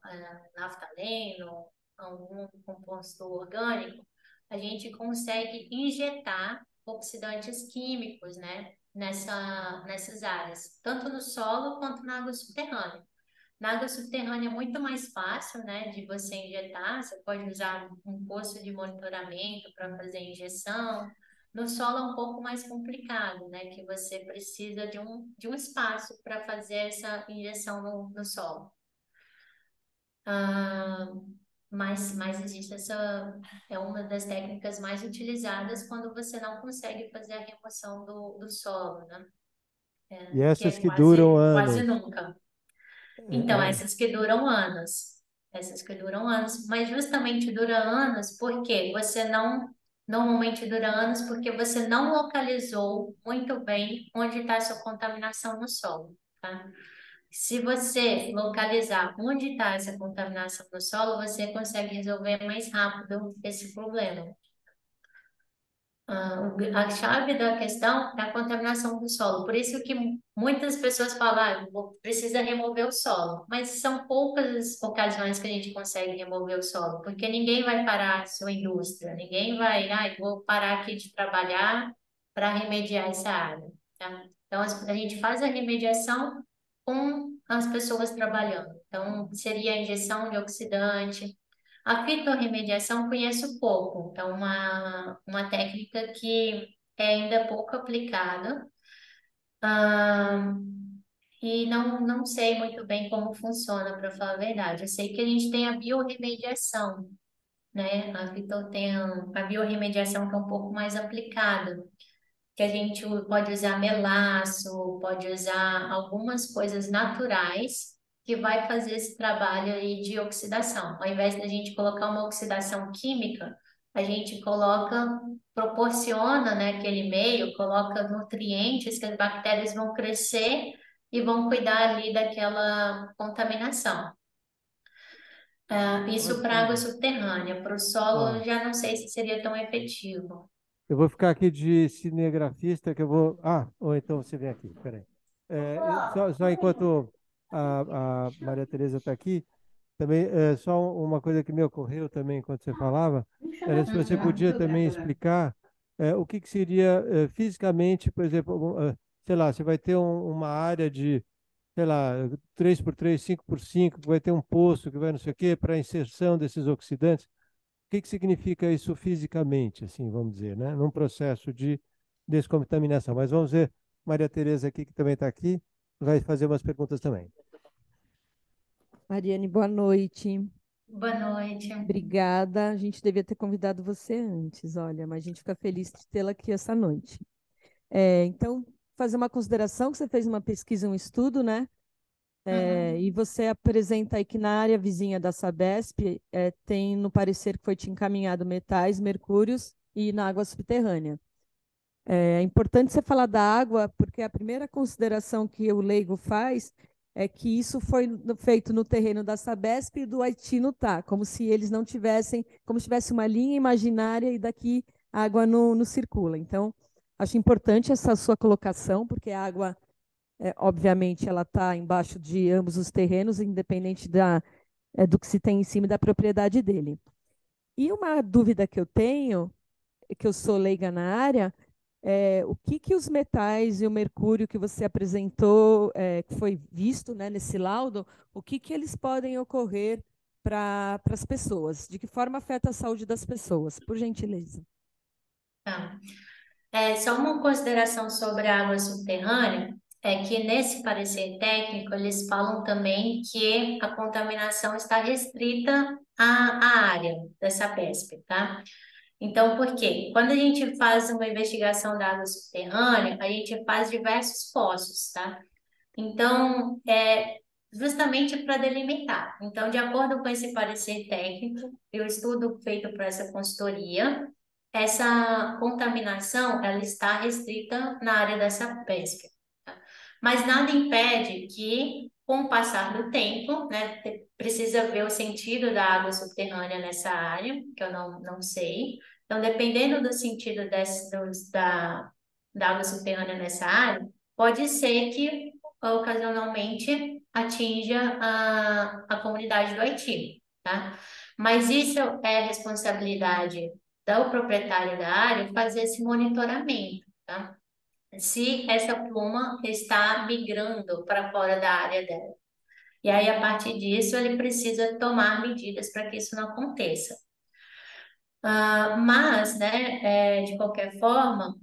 naftaleno, algum composto orgânico, a gente consegue injetar oxidantes químicos, né, nessas áreas, tanto no solo quanto na água subterrânea. Na água subterrânea é muito mais fácil, né, de você injetar. Você pode usar um poço de monitoramento para fazer a injeção. No solo é um pouco mais complicado, né, que você precisa de um espaço para fazer essa injeção no solo. Ah, mas existe é uma das técnicas mais utilizadas quando você não consegue fazer a remoção do solo, né? E Que essas é que duram quase anos, nunca. Então, é, essas que duram anos, mas justamente dura anos porque você não, normalmente dura anos porque você não localizou muito bem onde está a sua contaminação no solo, tá? Se você localizar onde está essa contaminação no solo, você consegue resolver mais rápido esse problema. A chave da questão é a contaminação do solo. Por isso que muitas pessoas falam, precisa remover o solo. Mas são poucas ocasiões que a gente consegue remover o solo, porque ninguém vai parar a sua indústria, ninguém vai, vou parar aqui de trabalhar para remediar essa área, tá? Então, a gente faz a remediação com as pessoas trabalhando. Então, seria a injeção de oxidante. A fitorremediação conheço pouco, é uma técnica que é ainda pouco aplicada, ah, e não sei muito bem como funciona, para falar a verdade. Eu sei que a gente tem a biorremediação, né? A biorremediação que é um pouco mais aplicada, que a gente pode usar melaço, pode usar algumas coisas naturais que vai fazer esse trabalho aí de oxidação. Ao invés da gente colocar uma oxidação química, a gente proporciona, né, aquele meio, coloca nutrientes que as bactérias vão crescer e vão cuidar ali daquela contaminação. Isso para água ótimo. subterrânea, para o solo, eu Tá. já não sei se seria tão efetivo. Eu vou ficar aqui de cinegrafista, que eu vou. Ah, ou então você vem aqui, peraí. Só enquanto a Maria Tereza está aqui, também só uma coisa que me ocorreu também enquanto você falava, era se você podia também explicar o que seria fisicamente, por exemplo, sei lá, você vai ter uma área de, sei lá, 3x3, 5x5, que vai ter um poço, que vai não sei o quê, para inserção desses oxidantes. O que significa isso fisicamente, assim, vamos dizer, né? Num processo de descontaminação. Mas vamos ver, Maria Tereza aqui, que também está aqui, vai fazer umas perguntas também. Mariane, boa noite. Boa noite. Obrigada. A gente devia ter convidado você antes, olha, mas a gente fica feliz de tê-la aqui essa noite. Então, fazer uma consideração que você fez uma pesquisa, um estudo, né? E Uhum. você apresenta aí que na área vizinha da Sabesp tem no parecer que foi te encaminhado metais, mercúrios e na água subterrânea. É importante você falar da água, porque a primeira consideração que o leigo faz é que isso foi feito no terreno da Sabesp e do Haiti no tá, como se eles não tivessem, como se tivesse uma linha imaginária e daqui a água não circula. Então, acho importante essa sua colocação, porque a água, obviamente, ela está embaixo de ambos os terrenos, independente do que se tem em cima e da propriedade dele. E uma dúvida que eu tenho, que eu sou leiga na área, o que que os metais e o mercúrio que você apresentou, que foi visto, né, nesse laudo, o que que eles podem ocorrer para as pessoas? De que forma afeta a saúde das pessoas? Por gentileza. Tá. Só uma consideração sobre a água subterrânea, é que nesse parecer técnico eles falam também que a contaminação está restrita à área dessa PESP, tá? Então, por quê? Quando a gente faz uma investigação da água subterrânea, a gente faz diversos poços, tá? Então, justamente para delimitar. Então, de acordo com esse parecer técnico e o estudo feito por essa consultoria, essa contaminação ela está restrita na área dessa pesca. Tá? Mas nada impede que, com o passar do tempo, né, precisa ver o sentido da água subterrânea nessa área, que eu não sei. Então, dependendo do sentido da água subterrânea nessa área, pode ser que ocasionalmente atinja a comunidade do Haiti, tá? Mas isso é responsabilidade do proprietário da área fazer esse monitoramento, tá? Se essa pluma está migrando para fora da área dela. E aí, a partir disso, ele precisa tomar medidas para que isso não aconteça. Mas, né, de qualquer forma,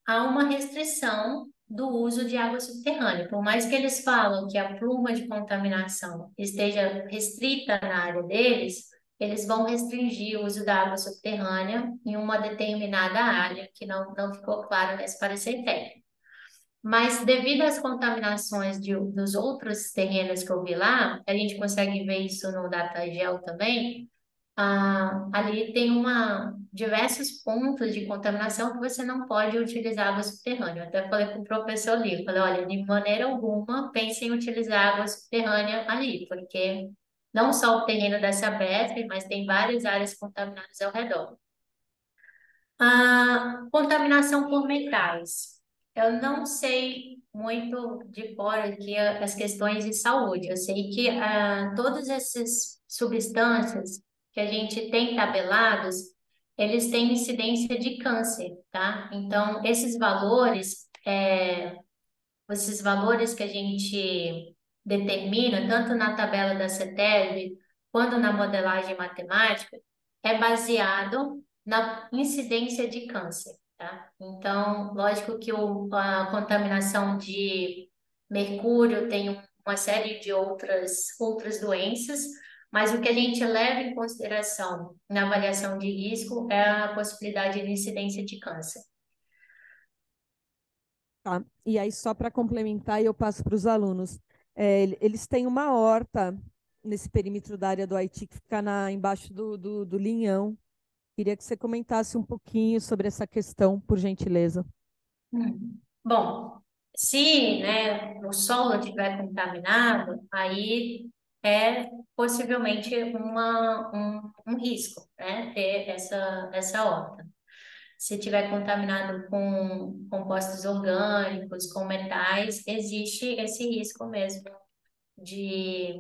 há uma restrição do uso de água subterrânea. Por mais que eles falam que a pluma de contaminação esteja restrita na área deles, eles vão restringir o uso da água subterrânea em uma determinada área, que não ficou claro nesse parecer técnico. Mas devido às contaminações dos outros terrenos que eu vi lá, a gente consegue ver isso no DataGel também, ali tem diversos pontos de contaminação que você não pode utilizar água subterrânea. Eu até falei com o professor ali, falei, olha, de maneira alguma pense em utilizar água subterrânea ali, porque não só o terreno dessa BF, mas tem várias áreas contaminadas ao redor. A contaminação por metais. Eu não sei muito de fora aqui as questões de saúde. Eu sei que todas essas substâncias que a gente tem tabelados, eles têm incidência de câncer, tá? Então, esses valores que a gente determina, tanto na tabela da CETESB quanto na modelagem matemática, é baseado na incidência de câncer, tá? Então, lógico que a contaminação de mercúrio tem uma série de outras doenças, mas o que a gente leva em consideração na avaliação de risco é a possibilidade de incidência de câncer. Tá? E aí, só para complementar, eu passo para os alunos. Eles têm uma horta nesse perímetro da área do Haiti que fica embaixo do Linhão. Queria que você comentasse um pouquinho sobre essa questão, por gentileza. Bom, se, né, o solo estiver contaminado, aí é possivelmente um risco, né, ter essa horta. Se estiver contaminado com compostos orgânicos, com metais, existe esse risco mesmo de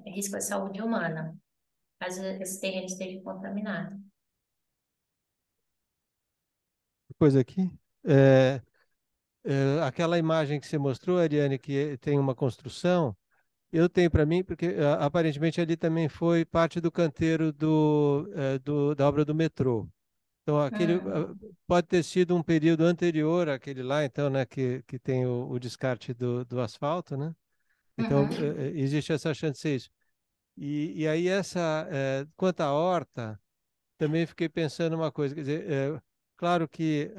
risco à saúde humana, caso esse terreno esteja contaminado. Coisa aqui. É, aquela imagem que você mostrou, Ariane, que tem uma construção, eu tenho para mim, porque aparentemente ali também foi parte do canteiro da obra do metrô. Então, Hum, pode ter sido um período anterior àquele lá, então, né, que tem o descarte do asfalto, né? Então, uhum. existe essa chance de ser isso. E aí quanto à horta, também fiquei pensando uma coisa, quer dizer, claro que,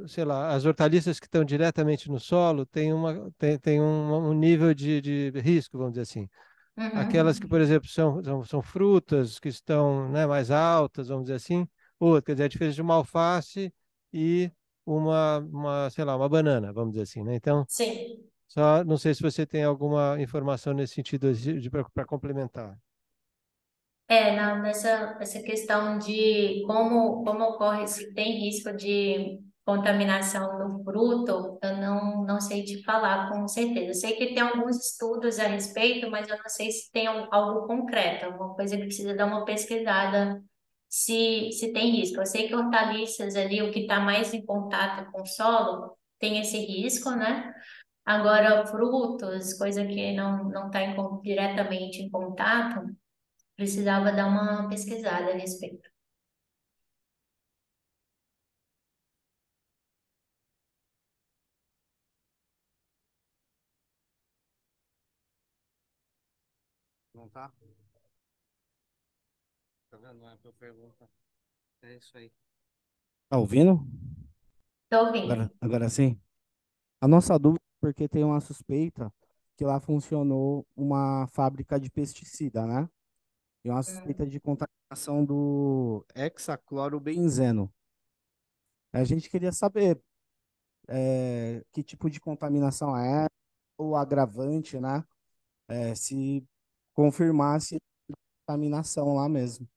sei lá, as hortaliças que estão diretamente no solo têm um nível de risco, vamos dizer assim. Aquelas que, Uhum. por exemplo, são frutas que estão, né, mais altas, vamos dizer assim, ou, quer dizer, a diferença de uma alface e sei lá, uma banana, vamos dizer assim, né? Então, Sim. só não sei se você tem alguma informação nesse sentido para complementar. Não, essa questão de como ocorre, se tem risco de contaminação no fruto, eu não sei te falar com certeza. Eu sei que tem alguns estudos a respeito, mas eu não sei se tem algo concreto, alguma coisa que precisa dar uma pesquisada se tem risco. Eu sei que hortaliças ali, o que está mais em contato com o solo, tem esse risco, né? Agora, frutos, coisa que não está diretamente em contato, precisava dar uma pesquisada a respeito. Não tá? Tá vendo? Não é pra pergunta. É isso aí. Tá ouvindo? Estou ouvindo. Agora sim. A nossa dúvida é porque tem uma suspeita que lá funcionou uma fábrica de pesticida, né? E uma suspeita Hum. de contaminação do hexaclorobenzeno. A gente queria saber que tipo de contaminação é, o agravante, né? Se confirmasse a contaminação lá mesmo.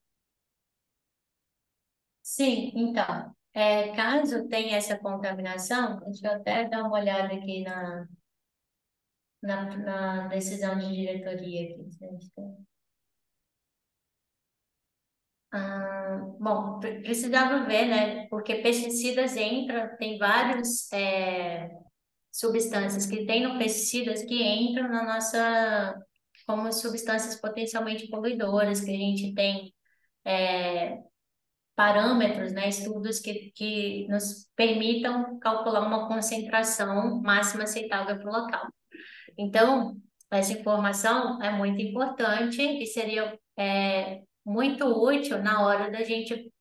Sim, então, caso tenha essa contaminação, deixa eu até dar uma olhada aqui na decisão de diretoria aqui. Se a gente tem. Bom, precisava ver, né? Porque pesticidas entram, tem vários substâncias que tem no pesticidas que entram na nossa, como substâncias potencialmente poluidoras, que a gente tem parâmetros, né, estudos que nos permitam calcular uma concentração máxima aceitável para o local. Então, essa informação é muito importante e seria muito útil na hora da gente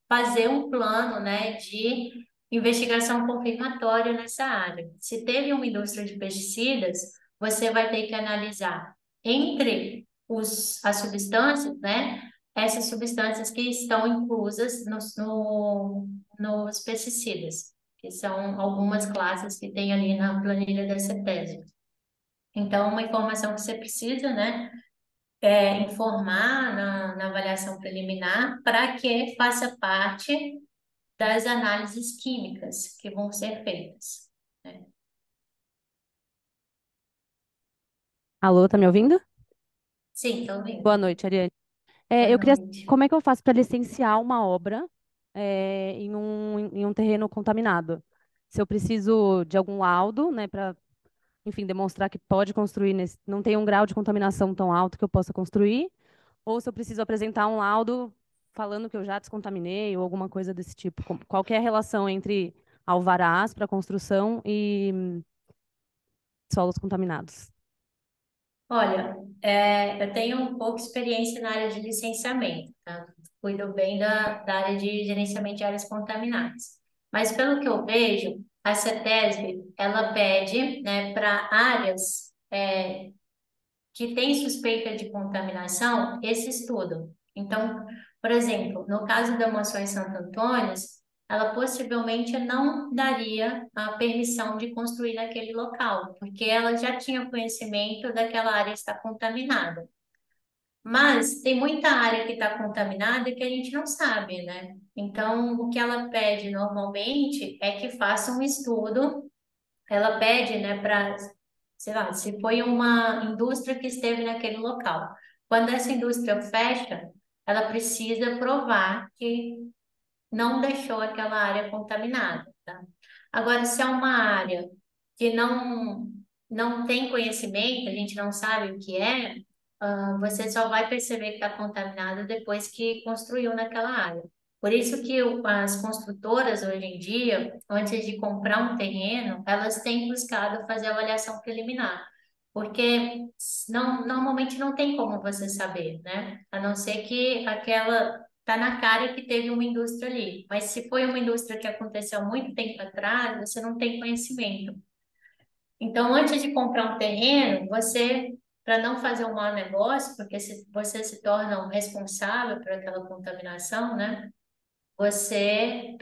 fazer um plano, né, de investigação confirmatória nessa área. Se teve uma indústria de pesticidas, você vai ter que analisar entre as substâncias, né, essas substâncias que estão inclusas nos pesticidas, que são algumas classes que tem ali na planilha da CETESB. Então, uma informação que você precisa, né, informar na avaliação preliminar para que faça parte das análises químicas que vão ser feitas, né? Alô, tá me ouvindo? Sim, estou Boa vendo. noite, Ariane. Boa Eu queria, noite. como é que eu faço para licenciar uma obra em um terreno contaminado? Se eu preciso de algum laudo, né, para, enfim, demonstrar que pode construir não tem um grau de contaminação tão alto que eu possa construir, ou se eu preciso apresentar um laudo falando que eu já descontaminei ou alguma coisa desse tipo. Qual que é a relação entre alvarás para construção e solos contaminados? Olha, eu tenho um pouco de experiência na área de licenciamento, tá? Cuido bem da área de gerenciamento de áreas contaminadas. Mas pelo que eu vejo, a CETESB, ela pede, né, para áreas que tem suspeita de contaminação, esse estudo. Então, por exemplo, no caso da Moções Santo Antônio, ela possivelmente não daria a permissão de construir naquele local, porque ela já tinha conhecimento daquela área estar contaminada. Mas tem muita área que está contaminada que a gente não sabe, né? Então, o que ela pede normalmente é que faça um estudo. Ela pede, né, para, sei lá, se foi uma indústria que esteve naquele local. Quando essa indústria fecha, ela precisa provar que não deixou aquela área contaminada, tá? Agora, se é uma área que não tem conhecimento, a gente não sabe o que é, você só vai perceber que está contaminada depois que construiu naquela área. Por isso que as construtoras hoje em dia, antes de comprar um terreno, elas têm buscado fazer avaliação preliminar porque normalmente não tem como você saber, né? A não ser que aquela tá na cara que teve uma indústria ali. Mas se foi uma indústria que aconteceu há muito tempo atrás, você não tem conhecimento. Então, antes de comprar um terreno, você, para não fazer um mau negócio, porque você se torna um responsável por aquela contaminação, né? Você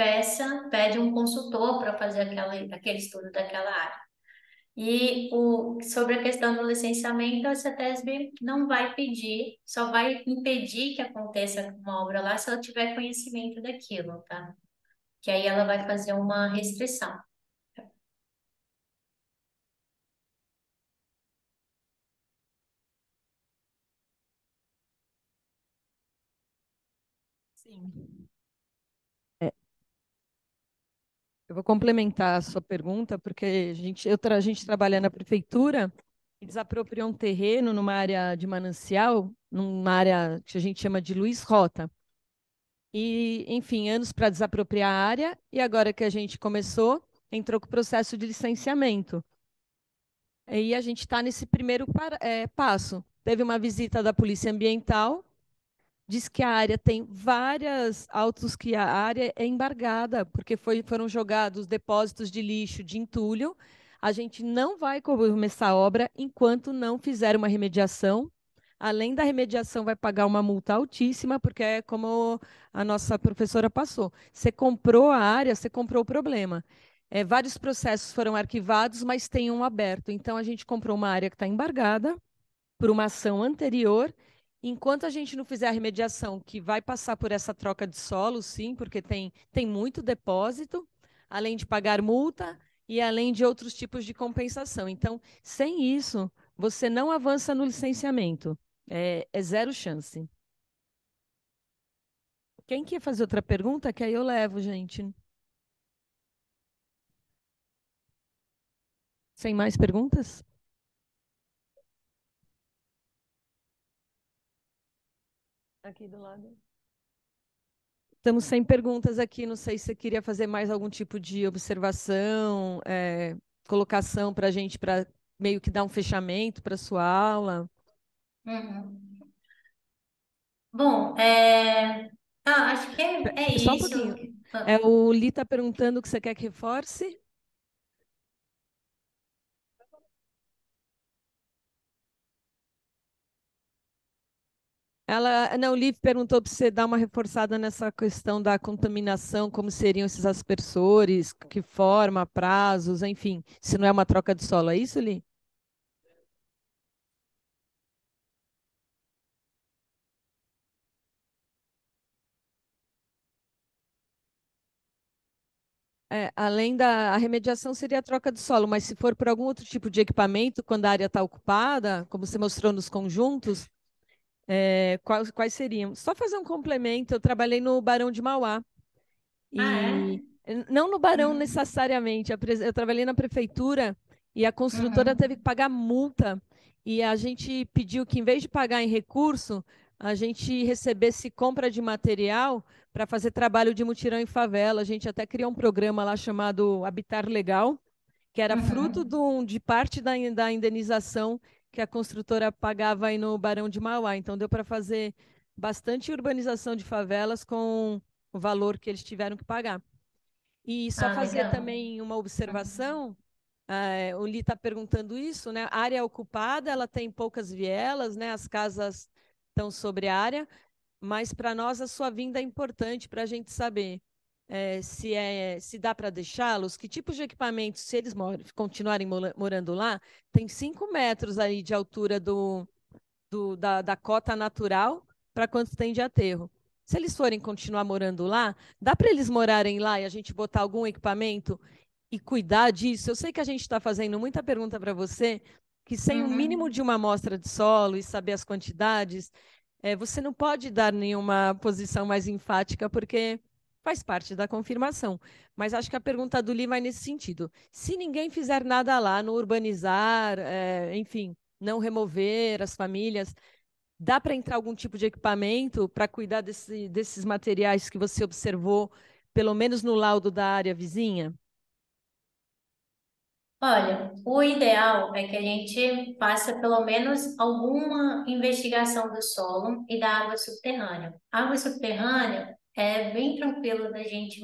pede um consultor para fazer aquele estudo daquela área. E sobre a questão do licenciamento, a CETESB não vai pedir, só vai impedir que aconteça uma obra lá se ela tiver conhecimento daquilo, tá? Que aí ela vai fazer uma restrição. Sim. Eu vou complementar a sua pergunta, porque a gente trabalha na prefeitura e desapropriou um terreno numa área de manancial, numa área que a gente chama de Luiz Rota. E, enfim, anos para desapropriar a área, e agora que a gente começou, entrou com o processo de licenciamento. E a gente está nesse primeiro passo. Teve uma visita da Polícia Ambiental, diz que a área tem várias autos que a área é embargada, porque foram jogados depósitos de lixo de entulho. A gente não vai começar a obra enquanto não fizer uma remediação. Além da remediação, vai pagar uma multa altíssima, porque é como a nossa professora passou. Você comprou a área, você comprou o problema. Vários processos foram arquivados, mas tem um aberto. Então, a gente comprou uma área que está embargada por uma ação anterior. Enquanto a gente não fizer a remediação, que vai passar por essa troca de solo, sim, porque tem muito depósito, além de pagar multa e além de outros tipos de compensação. Então, sem isso, você não avança no licenciamento. É zero chance. Quem quer fazer outra pergunta? Que aí eu levo, gente. Sem mais perguntas? Aqui do lado. Estamos sem perguntas aqui. Não sei se você queria fazer mais algum tipo de observação, colocação para a gente, para meio que dar um fechamento para a sua aula. Uhum. Bom, acho que é Só um isso. pouquinho. Ah, O Li está perguntando o que você quer que reforce. Não, o Liv perguntou para você dar uma reforçada nessa questão da contaminação, como seriam esses aspersores, que forma, prazos, enfim, se não é uma troca de solo, é isso, Li? Além da a remediação seria a troca de solo, mas se for por algum outro tipo de equipamento, quando a área está ocupada, como você mostrou nos conjuntos, quais seriam? Só fazer um complemento, eu trabalhei no Barão de Mauá, é? e não no Barão Uhum. necessariamente, eu trabalhei na prefeitura e a construtora teve que Uhum. pagar multa, e a gente pediu que, em vez de pagar em recurso, a gente recebesse compra de material para fazer trabalho de mutirão em favela. A gente até criou um programa lá chamado Habitar Legal, que era fruto Uhum. de parte da indenização que a construtora pagava aí no Barão de Mauá. Então, deu para fazer bastante urbanização de favelas com o valor que eles tiveram que pagar. E só Ah, fazer legal. também uma Uhum. observação, o Li está perguntando isso, né? A área ocupada, ela tem poucas vielas, né? As casas estão sobre a área, mas para nós a sua vinda é importante para a gente saber se dá para deixá-los, que tipos de equipamentos, se eles continuarem morando lá, tem 5 metros aí de altura da cota natural para quanto tem de aterro. Se eles forem continuar morando lá, dá para eles morarem lá e a gente botar algum equipamento e cuidar disso? Eu sei que a gente está fazendo muita pergunta para você, que sem o mínimo Uhum. de uma amostra de solo e saber as quantidades, você não pode dar nenhuma posição mais enfática, porque faz parte da confirmação. Mas acho que a pergunta do Li vai nesse sentido. Se ninguém fizer nada lá, no urbanizar, enfim, não remover as famílias, dá para entrar algum tipo de equipamento para cuidar desses materiais que você observou, pelo menos no laudo da área vizinha? Olha, o ideal é que a gente faça pelo menos alguma investigação do solo e da água subterrânea. A água subterrânea é bem tranquilo da gente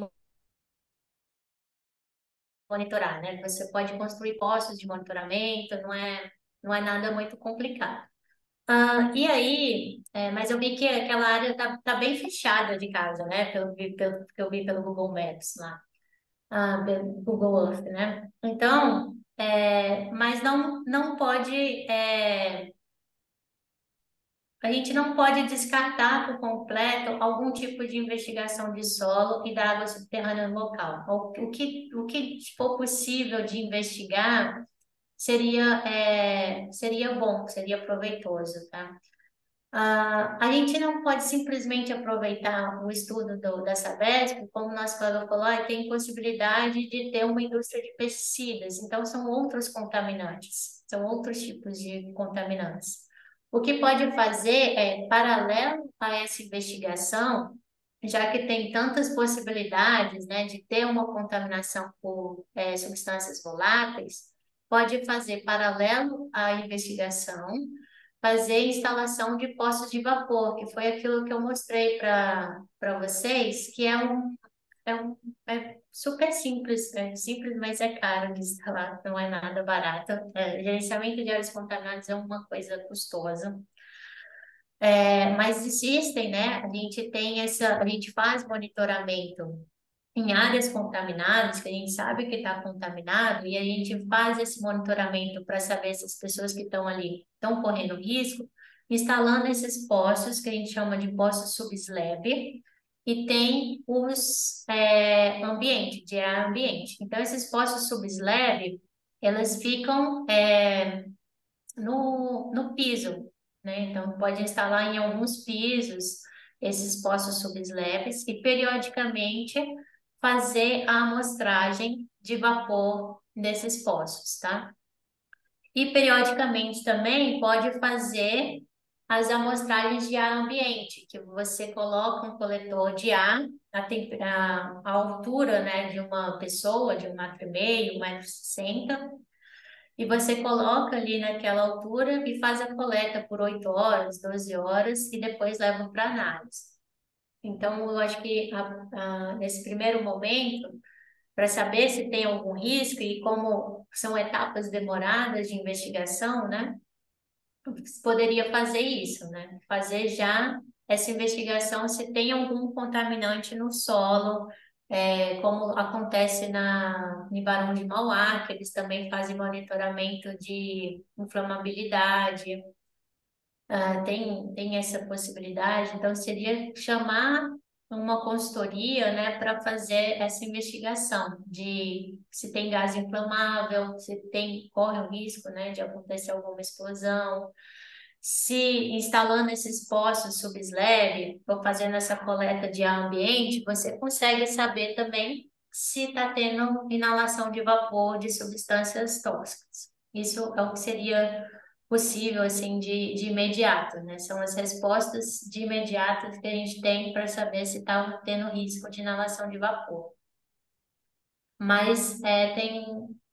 monitorar, né? Você pode construir postos de monitoramento, não é nada muito complicado. E aí, mas eu vi que aquela área tá bem fechada de casa, né? Pelo que eu vi pelo Google Maps lá, pelo Google Earth, né? Então, mas não pode, a gente não pode descartar por completo algum tipo de investigação de solo e da água subterrânea no local. O que for possível de investigar seria bom, seria proveitoso, tá? A gente não pode simplesmente aproveitar o estudo da Sabesp, como nosso colega falou, tem possibilidade de ter uma indústria de pesticidas, então são outros contaminantes, são outros tipos de contaminantes. O que pode fazer é, paralelo a essa investigação, já que tem tantas possibilidades, né, de ter uma contaminação por substâncias voláteis, pode fazer paralelo à investigação fazer instalação de poços de vapor, que foi aquilo que eu mostrei para vocês, que é um super simples, é simples, mas é caro de instalar, não é nada barato. Gerenciamento de áreas contaminadas é uma coisa custosa. Mas existem, né? A gente faz monitoramento em áreas contaminadas, que a gente sabe que está contaminado, e a gente faz esse monitoramento para saber se as pessoas que estão ali estão correndo risco, instalando esses postos, que a gente chama de postos subslab, e tem os ambiente, de ar ambiente. Então, esses postos subslab, elas ficam no piso, né? Então, pode instalar em alguns pisos esses poços subslabs e, periodicamente, fazer a amostragem de vapor desses poços, tá? E, periodicamente, também pode fazer as amostragens de ar ambiente, que você coloca um coletor de ar a altura, né, de uma pessoa, de 1,5 m, 1,60 m, e você coloca ali naquela altura e faz a coleta por 8 horas, 12 horas e depois leva para análise. Então, eu acho que nesse primeiro momento, para saber se tem algum risco e como são etapas demoradas de investigação, né? Você poderia fazer isso, né? Fazer já essa investigação se tem algum contaminante no solo, como acontece em Barão de Mauá, que eles também fazem monitoramento de inflamabilidade. Tem essa possibilidade, então seria chamar uma consultoria, né, para fazer essa investigação de se tem gás inflamável, se corre o risco, né, de acontecer alguma explosão, se instalando esses postos subslab ou fazendo essa coleta de ar ambiente, você consegue saber também se está tendo inalação de vapor de substâncias tóxicas. Isso é o que seria possível, assim, de imediato, né? São as respostas de imediato que a gente tem para saber se está tendo risco de inalação de vapor. Mas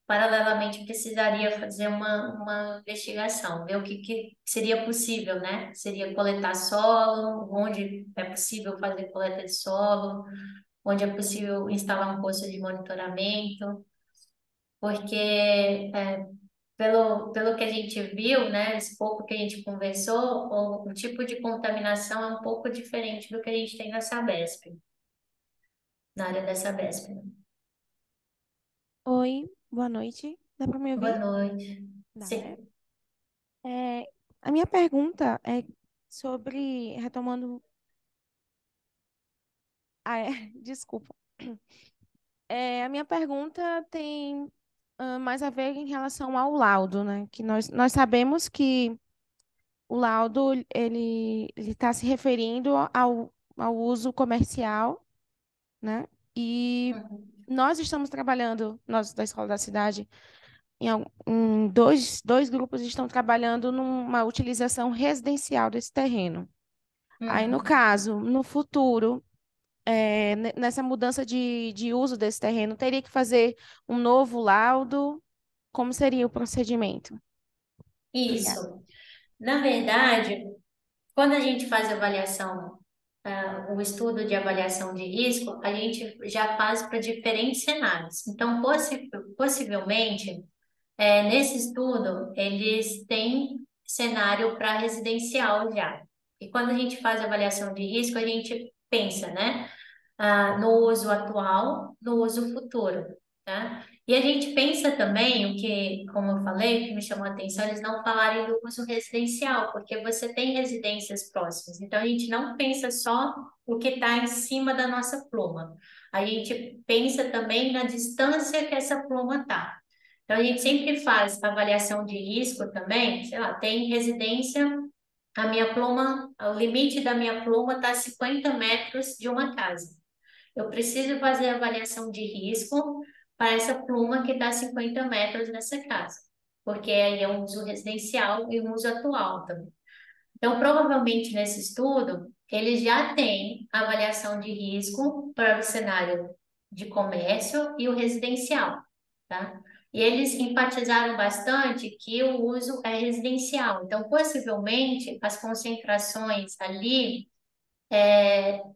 paralelamente, precisaria fazer uma investigação, ver o que seria possível, né? Seria coletar solo, onde é possível fazer coleta de solo, onde é possível instalar um posto de monitoramento, porque pelo que a gente viu, né, esse pouco que a gente conversou, o tipo de contaminação é um pouco diferente do que a gente tem na Sabesp, na área da Sabesp, né? Oi, boa noite. Dá para me Boa ouvir? noite. Dá, né? Sim. É, a minha pergunta é sobre, retomando, desculpa. A minha pergunta tem mais a ver em relação ao laudo, né? Que nós sabemos que o laudo ele está se referindo ao uso comercial, né? E Uhum. nós estamos trabalhando, nós da Escola da Cidade, em dois grupos estão trabalhando numa utilização residencial desse terreno. Aí, no Uhum. caso, no futuro, nessa mudança de uso desse terreno, teria que fazer um novo laudo? como seria o procedimento? Obrigada. Isso. Na verdade, quando a gente faz avaliação, o estudo de avaliação de risco, a gente já faz para diferentes cenários. Então, possivelmente, nesse estudo, eles têm cenário para residencial já. E quando a gente faz avaliação de risco, a gente pensa, né? No uso atual, no uso futuro, tá? E a gente pensa também, o que, como eu falei, o que me chamou a atenção, eles não falarem do uso residencial, porque você tem residências próximas. Então, a gente não pensa só o que está em cima da nossa pluma. A gente pensa também na distância que essa pluma está. Então, a gente sempre faz avaliação de risco também, sei lá, tem residência, a minha pluma, o limite da minha pluma está a 50 metros de uma casa. Eu preciso fazer avaliação de risco para essa pluma que está a 50 metros nessa casa, porque aí é um uso residencial e um uso atual também. Então, provavelmente nesse estudo, eles já têm avaliação de risco para o cenário de comércio e o residencial, tá? E eles enfatizaram bastante que o uso é residencial. Então, possivelmente, as concentrações ali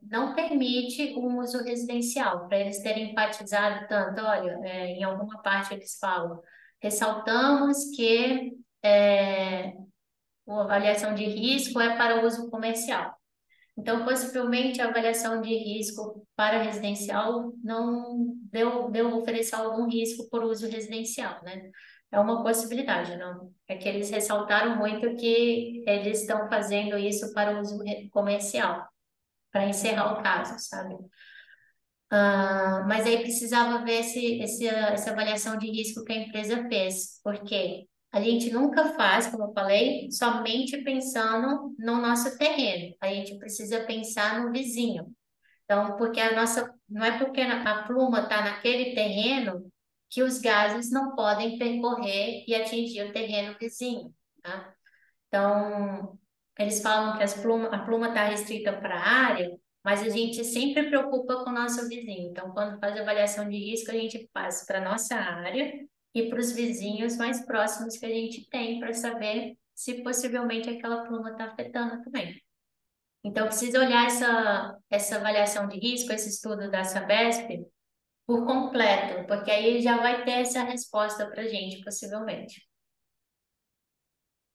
não permite o uso residencial, para eles terem enfatizado tanto, olha, em alguma parte eles falam, ressaltamos que a avaliação de risco é para uso comercial. Então, possivelmente, a avaliação de risco para residencial não deu oferecer algum risco por uso residencial, né? É uma possibilidade, não? É que eles ressaltaram muito que eles estão fazendo isso para uso comercial, para encerrar o caso, sabe? Mas aí precisava ver essa avaliação de risco que a empresa fez, porque a gente nunca faz, como eu falei, somente pensando no nosso terreno. A gente precisa pensar no vizinho. Então, porque não é porque a pluma está naquele terreno que os gases não podem percorrer e atingir o terreno vizinho, tá? Então, eles falam que a pluma está restrita para a área, mas a gente sempre preocupa com o nosso vizinho. Então, quando faz avaliação de risco, a gente passa para a nossa área e para os vizinhos mais próximos que a gente tem para saber se possivelmente aquela pluma está afetando também. Então, precisa olhar essa avaliação de risco, esse estudo da Sabesp, por completo, porque aí já vai ter essa resposta para a gente, possivelmente.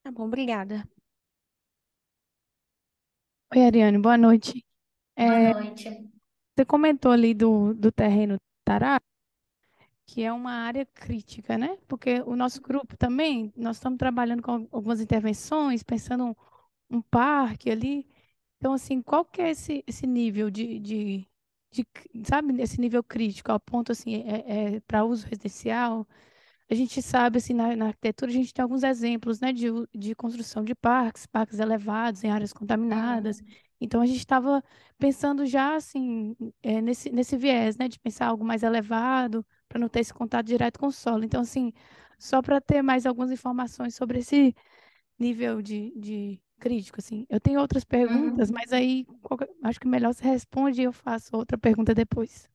Tá bom, obrigada. Oi, Ariane, boa noite. Boa É, noite. você comentou ali do terreno Tará, que é uma área crítica, né? Porque o nosso grupo também, nós estamos trabalhando com algumas intervenções, pensando um parque ali. Então, assim, qual que é esse nível sabe, esse nível crítico, ao ponto, assim, para uso residencial? A gente sabe, assim, na arquitetura, a gente tem alguns exemplos, né, de construção de parques elevados em áreas contaminadas. Uhum. Então, a gente estava pensando já, assim, nesse viés, né, de pensar algo mais elevado, para não ter esse contato direto com o solo. Então, assim, só para ter mais algumas informações sobre esse nível de crítico, assim. Eu tenho outras perguntas, Uhum. mas aí acho que melhor você responde e eu faço outra pergunta depois.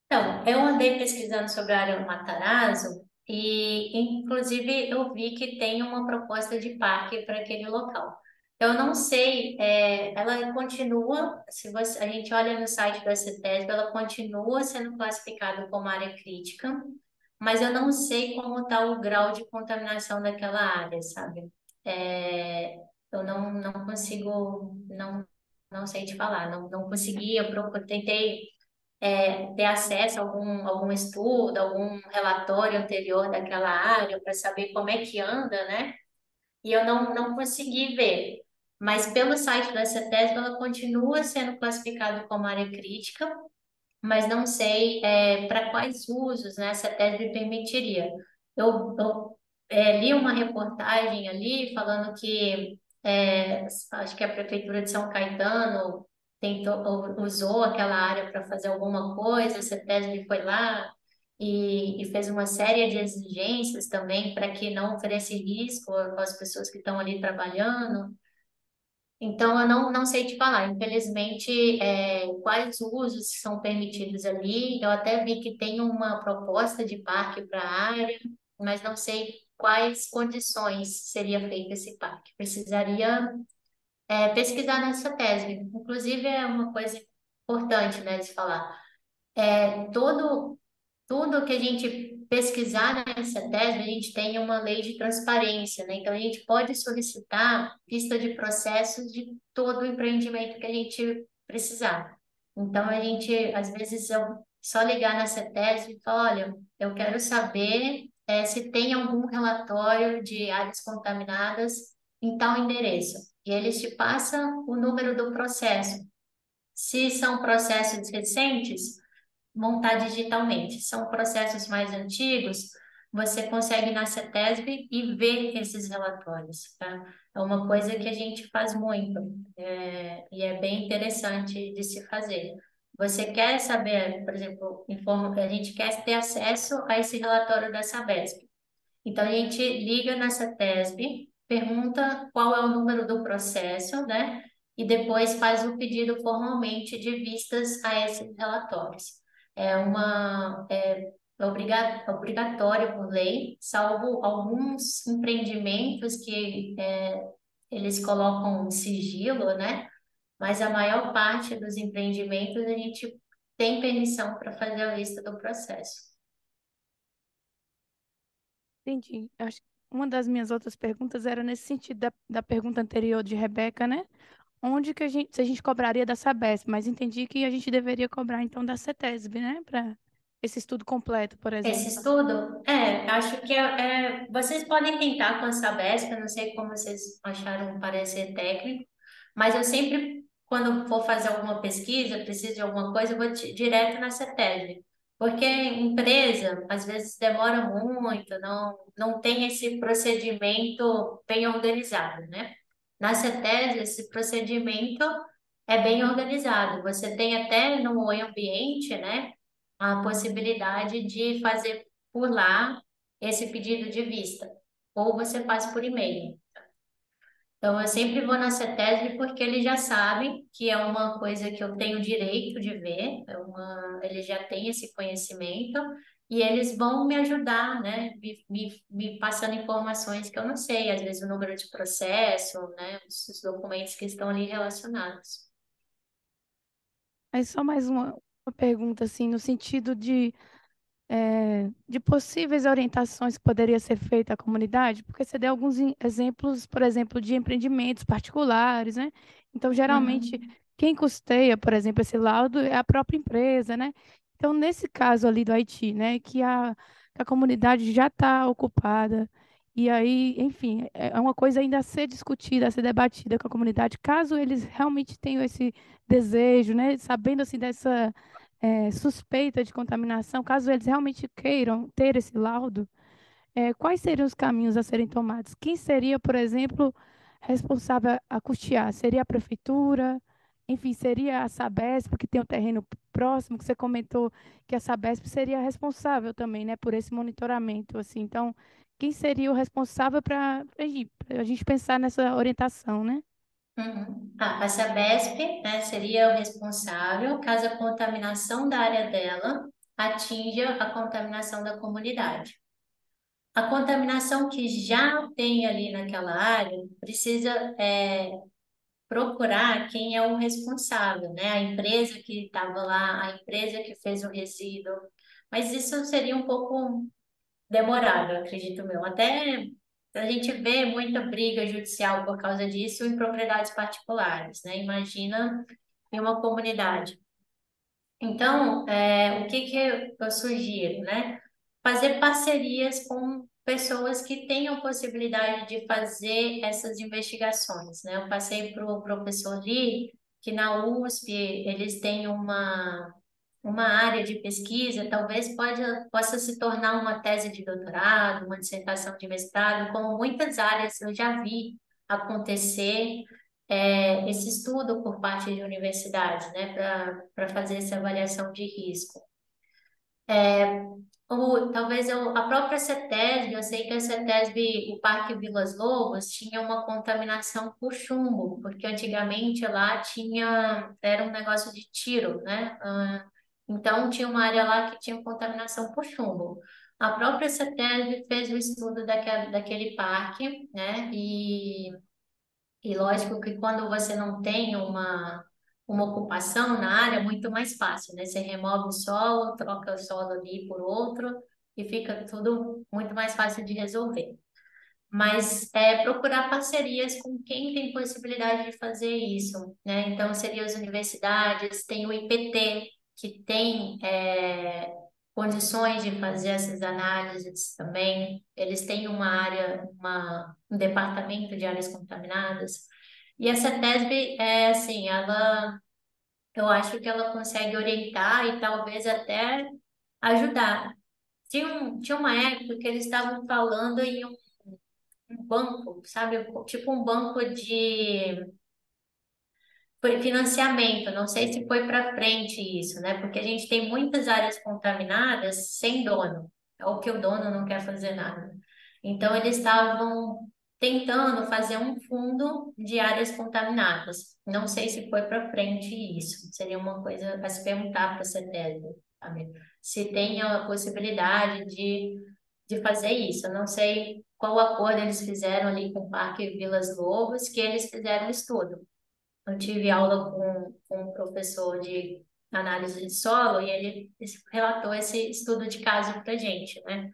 Então, eu andei pesquisando sobre a área do Matarazzo e, inclusive, eu vi que tem uma proposta de parque para aquele local. Eu não sei, ela continua, se a gente olha no site da CETESB, ela continua sendo classificada como área crítica, mas eu não sei como está o grau de contaminação daquela área, sabe? Eu não consigo, não sei te falar, não consegui, tentei ter acesso a algum estudo, algum relatório anterior daquela área para saber como é que anda, né? E eu não consegui ver. Mas pelo site da CETESB, ela continua sendo classificada como área crítica, mas não sei para quais usos, né, a CETESB permitiria. Eu li uma reportagem ali falando que acho que a Prefeitura de São Caetano usou aquela área para fazer alguma coisa, a CETESB foi lá e fez uma série de exigências também para que não oferecesse risco às pessoas que estão ali trabalhando. Então, eu não sei te falar, infelizmente, quais usos são permitidos ali. Eu até vi que tem uma proposta de parque para a área, mas não sei quais condições seria feito esse parque. Precisaria, pesquisar nessa tese. Inclusive, é uma coisa importante, né, de falar. Tudo que a gente pesquisar nessa tese, a gente tem uma lei de transparência, né? Então, a gente pode solicitar vista de processos de todo o empreendimento que a gente precisar. Então, a gente, às vezes, só ligar nessa tese e falar, olha, eu quero saber se tem algum relatório de áreas contaminadas em tal endereço. E eles te passam o número do processo. Se são processos recentes, montar digitalmente. São processos mais antigos, você consegue na CETESB e ver esses relatórios, tá? É uma coisa que a gente faz muito, e é bem interessante de se fazer. Você quer saber, por exemplo, a gente quer ter acesso a esse relatório da Sabesp. Então, a gente liga na CETESB, pergunta qual é o número do processo, né? E depois faz o pedido formalmente de vistas a esses relatórios. Obrigatório por lei, salvo alguns empreendimentos que eles colocam sigilo, né? Mas a maior parte dos empreendimentos a gente tem permissão para fazer a lista do processo. Entendi. Eu acho que uma das minhas outras perguntas era nesse sentido da pergunta anterior de Rebeca, né? Onde que se a gente cobraria da Sabesp, mas entendi que a gente deveria cobrar então da CETESB, né? Para esse estudo completo, por Esse exemplo. estudo? Acho que vocês podem tentar com a Sabesp, eu não sei como vocês acharam o parecer técnico, mas eu sempre, quando for fazer alguma pesquisa, preciso de alguma coisa, eu vou direto na CETESB, porque empresa, às vezes, demora muito, não tem esse procedimento bem organizado, né? Na CETESB, esse procedimento é bem organizado, você tem até no Oi Ambiente, né? A possibilidade de fazer por lá esse pedido de vista, ou você faz por e-mail. Então, eu sempre vou na CETESB porque eles já sabem que é uma coisa que eu tenho direito de ver, eles já têm esse conhecimento e eles vão me ajudar, né? Me passando informações que eu não sei, às vezes o número de processo, né? Os documentos que estão ali relacionados. Aí só mais uma pergunta, assim, no sentido de possíveis orientações que poderia ser feita à comunidade, porque você deu alguns exemplos, por exemplo, de empreendimentos particulares, né? Então, geralmente, Uhum, quem custeia, por exemplo, esse laudo é a própria empresa, né? Então, nesse caso ali do Haiti, né, que a comunidade já está ocupada, e aí, enfim, é uma coisa ainda a ser discutida, a ser debatida com a comunidade, caso eles realmente tenham esse desejo, né, sabendo assim dessa suspeita de contaminação, caso eles realmente queiram ter esse laudo, quais seriam os caminhos a serem tomados? Quem seria, por exemplo, responsável a custear? Seria a prefeitura? Enfim, seria a Sabesp, que tem o terreno próximo, que você comentou que a Sabesp seria responsável também, né, por esse monitoramento, assim. Então, quem seria o responsável para a gente pensar nessa orientação, né? uhum. A Sabesp, né, seria o responsável caso a contaminação da área dela atinja a contaminação da comunidade. A contaminação que já tem ali naquela área precisa procurar quem é o responsável, né? A empresa que estava lá, a empresa que fez o resíduo. Mas isso seria um pouco demorado, acredito meu. Até a gente vê muita briga judicial por causa disso em propriedades particulares, né? Imagina em uma comunidade. Então, o que que eu sugiro, né? Fazer parcerias com pessoas que tenham possibilidade de fazer essas investigações, né? Eu passei para o professor Lee, que na USP eles têm uma área de pesquisa, talvez possa se tornar uma tese de doutorado, uma dissertação de mestrado, como muitas áreas eu já vi acontecer esse estudo por parte de universidades, né, para fazer essa avaliação de risco. A própria CETESB, eu sei que a CETESB, o Parque Vilas Lobos, tinha uma contaminação por chumbo, porque antigamente lá era um negócio de tiro, né? Então tinha uma área lá que tinha contaminação por chumbo. A própria CETESB fez o estudo daquele parque, né? E lógico que quando você não tem uma ocupação na área, é muito mais fácil, né? Você remove o solo, troca o solo ali por outro e fica tudo muito mais fácil de resolver. Mas procurar parcerias com quem tem possibilidade de fazer isso, né? Então, seriam as universidades, tem o IPT, que tem condições de fazer essas análises também. Eles têm uma área, um departamento de áreas contaminadas. E essa TESB, assim, eu acho que ela consegue orientar e talvez até ajudar. Tinha uma época que eles estavam falando em um banco, sabe? Tipo um banco de foi financiamento. Não sei se foi para frente isso, né? Porque a gente tem muitas áreas contaminadas sem dono, ou que o dono não quer fazer nada. Então, eles estavam tentando fazer um fundo de áreas contaminadas. Não sei se foi para frente isso. Seria uma coisa a se perguntar para a CETESB, sabe? Se tem a possibilidade de fazer isso. Eu não sei qual acordo eles fizeram ali com o Parque Vilas Lobos, que eles fizeram o estudo. Eu tive aula com um professor de análise de solo e ele relatou esse estudo de caso para a gente, né?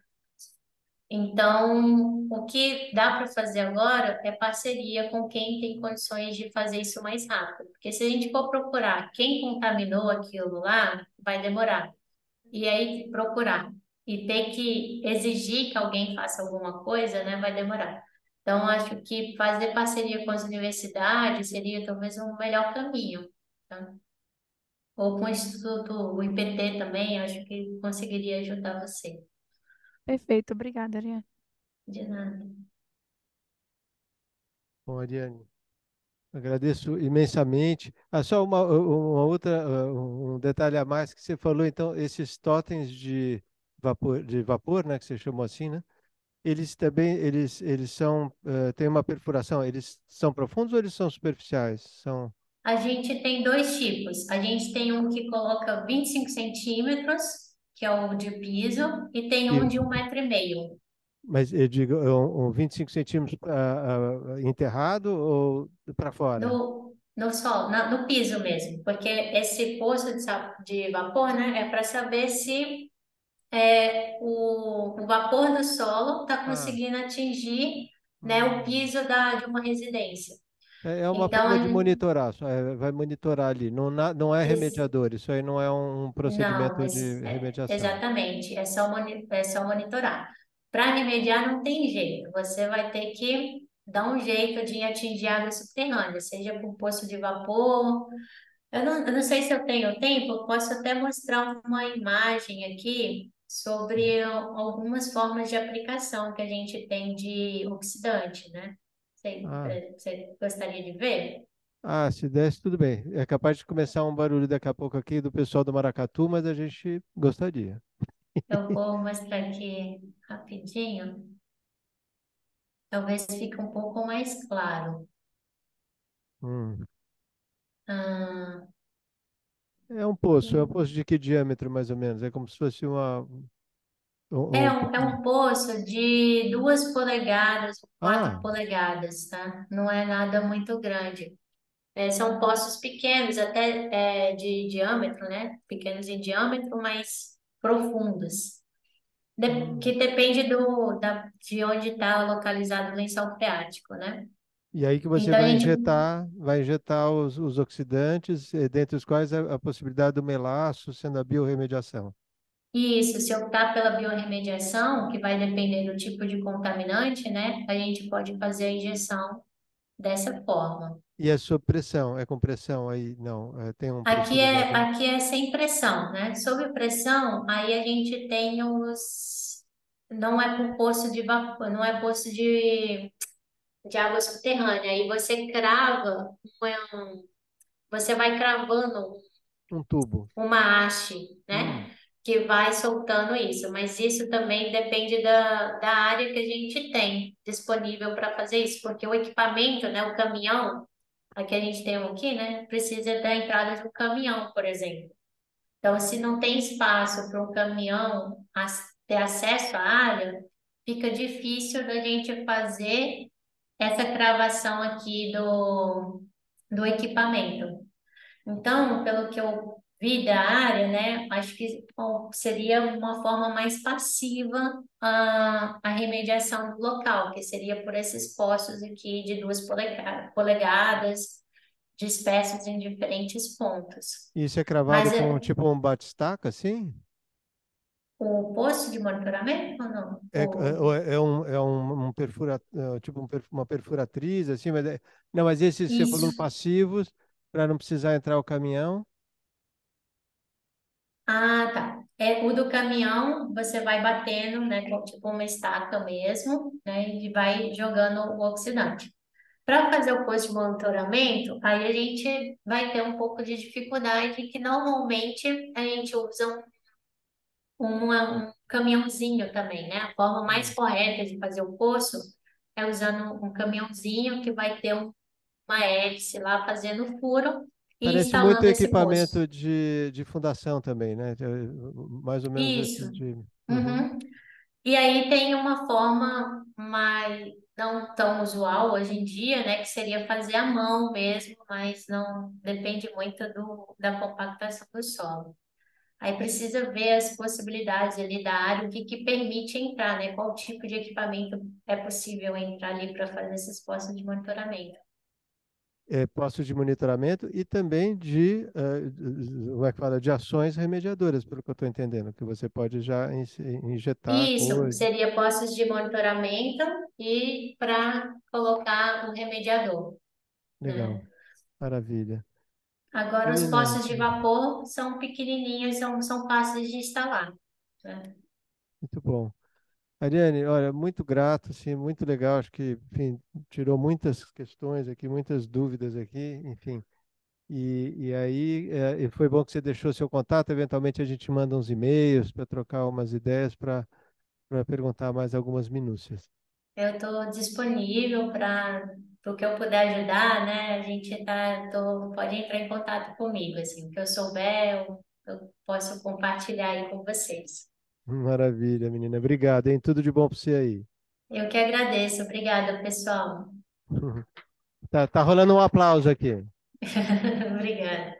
Então, o que dá para fazer agora é parceria com quem tem condições de fazer isso mais rápido. Porque se a gente for procurar quem contaminou aquilo lá, vai demorar. E aí procurar e ter que exigir que alguém faça alguma coisa, né, vai demorar. Então, acho que fazer parceria com as universidades seria talvez um melhor caminho, tá? Ou com o Instituto, o IPT também, acho que conseguiria ajudar você. Perfeito, obrigada, Ariane. De nada. Bom, Ariane, agradeço imensamente. Só uma outra, um detalhe a mais que você falou, então, esses totens de vapor, né, que você chamou assim, né? Eles também, eles são, têm uma perfuração, eles são profundos ou eles são superficiais? A gente tem dois tipos. A gente tem um que coloca 25 centímetros, que é o de piso, e tem um E, de 1,5 metro. mas eu digo, é um 25 centímetros enterrado ou para fora? No sol, no piso mesmo, porque esse poço de vapor, né, é para saber se o vapor do solo está Ah, conseguindo atingir, né, o hum. piso de uma residência. É uma Então, forma de monitorar, vai monitorar ali. Não, não é esse, remediador, isso aí não é um não, procedimento de remediação. exatamente, é só monitorar. Para remediar não tem jeito, você vai ter que dar um jeito de atingir água subterrânea, seja por poço de vapor. Eu não sei se eu tenho tempo, eu posso até mostrar uma imagem aqui sobre algumas formas de aplicação que a gente tem de oxidante, né? Ah, Você gostaria de ver? se desse, tudo bem. É capaz de começar um barulho daqui a pouco aqui do pessoal do Maracatu, mas a gente gostaria. Eu vou mostrar aqui rapidinho, talvez fique um pouco mais claro. Hum. Ah, É um poço de que diâmetro, mais ou menos? É como se fosse é um um poço de 2 polegadas, 4 polegadas, tá? Não é nada muito grande. São poços pequenos, até de diâmetro, né? Pequenos em diâmetro, mas profundos. hum. Que depende de onde está localizado o lençol freático, né? E aí que você Então, a gente. vai injetar os oxidantes, dentre os quais a possibilidade do melaço sendo a biorremediação. Isso, se optar pela biorremediação, que vai depender do tipo de contaminante, né? A gente pode fazer a injeção dessa forma. E é sob pressão, é com pressão aí? Não, tem um pressurizador. Aqui é sem pressão, né? Sob pressão, aí a gente tem os. Não é por poço de vapor, não é poço de água subterrânea. Aí você crava, você vai cravando Um tubo. uma haste, Hum, né? que vai soltando isso, mas isso também depende da área que a gente tem disponível para fazer isso, porque o equipamento, né, o caminhão, aqui a gente tem um aqui, né, precisa da entrada de um caminhão, por exemplo. Então, se não tem espaço para um caminhão ter acesso à área, fica difícil da gente fazer essa cravação aqui do equipamento. Então, pelo que eu vi da área, né, acho que bom, seria uma forma mais passiva a remediação do local, que seria por esses postos aqui de 2 polegadas, dispersos em diferentes pontos. Isso é cravado Mas com tipo um batistaca, assim? o posto de monitoramento ou não? Ou é um tipo uma perfuratriz, assim, não, mas esses você falou Isso. passivos, para não precisar entrar o caminhão. Ah, tá. O do caminhão, você vai batendo, né, com tipo uma estaca mesmo, né, e vai jogando o oxidante. Para fazer o posto de monitoramento, aí a gente vai ter um pouco de dificuldade, que normalmente a gente usa um caminhãozinho também, né? A forma mais Hum. correta de fazer o poço é usando um caminhãozinho que vai ter uma hélice lá fazendo o furo e Parece muito instalando esse poço. equipamento de fundação também, né? Mais ou menos Isso. esse de. Uhum. Uhum. E aí tem uma forma mais não tão usual hoje em dia, né, que seria fazer à mão mesmo, mas não depende muito da compactação do solo. Aí precisa ver as possibilidades ali da área, o que que permite entrar, né? Qual tipo de equipamento é possível entrar ali para fazer esses postos de monitoramento. Postos de monitoramento e também como é que fala, de ações remediadoras, pelo que eu estou entendendo, que você pode já injetar Isso coisa. seria postos de monitoramento e para colocar o remediador, Legal, né? maravilha. Agora, os Menina, postos de vapor são pequenininhos, são fáceis de instalar, né? muito bom. Ariane, olha, muito grato, assim, muito legal. Acho que, enfim, tirou muitas questões aqui, muitas dúvidas aqui, enfim. E aí, e foi bom que você deixou seu contato. Eventualmente a gente manda uns e-mails para trocar umas ideias, para perguntar mais algumas minúcias. Eu estou disponível para o que eu puder ajudar, né? A gente pode entrar em contato comigo, assim, o que eu souber, eu posso compartilhar aí com vocês. Maravilha, menina. Obrigado, hein? Tudo de bom para você aí. Eu que agradeço. Obrigada, pessoal. Tá rolando um aplauso aqui. Obrigada.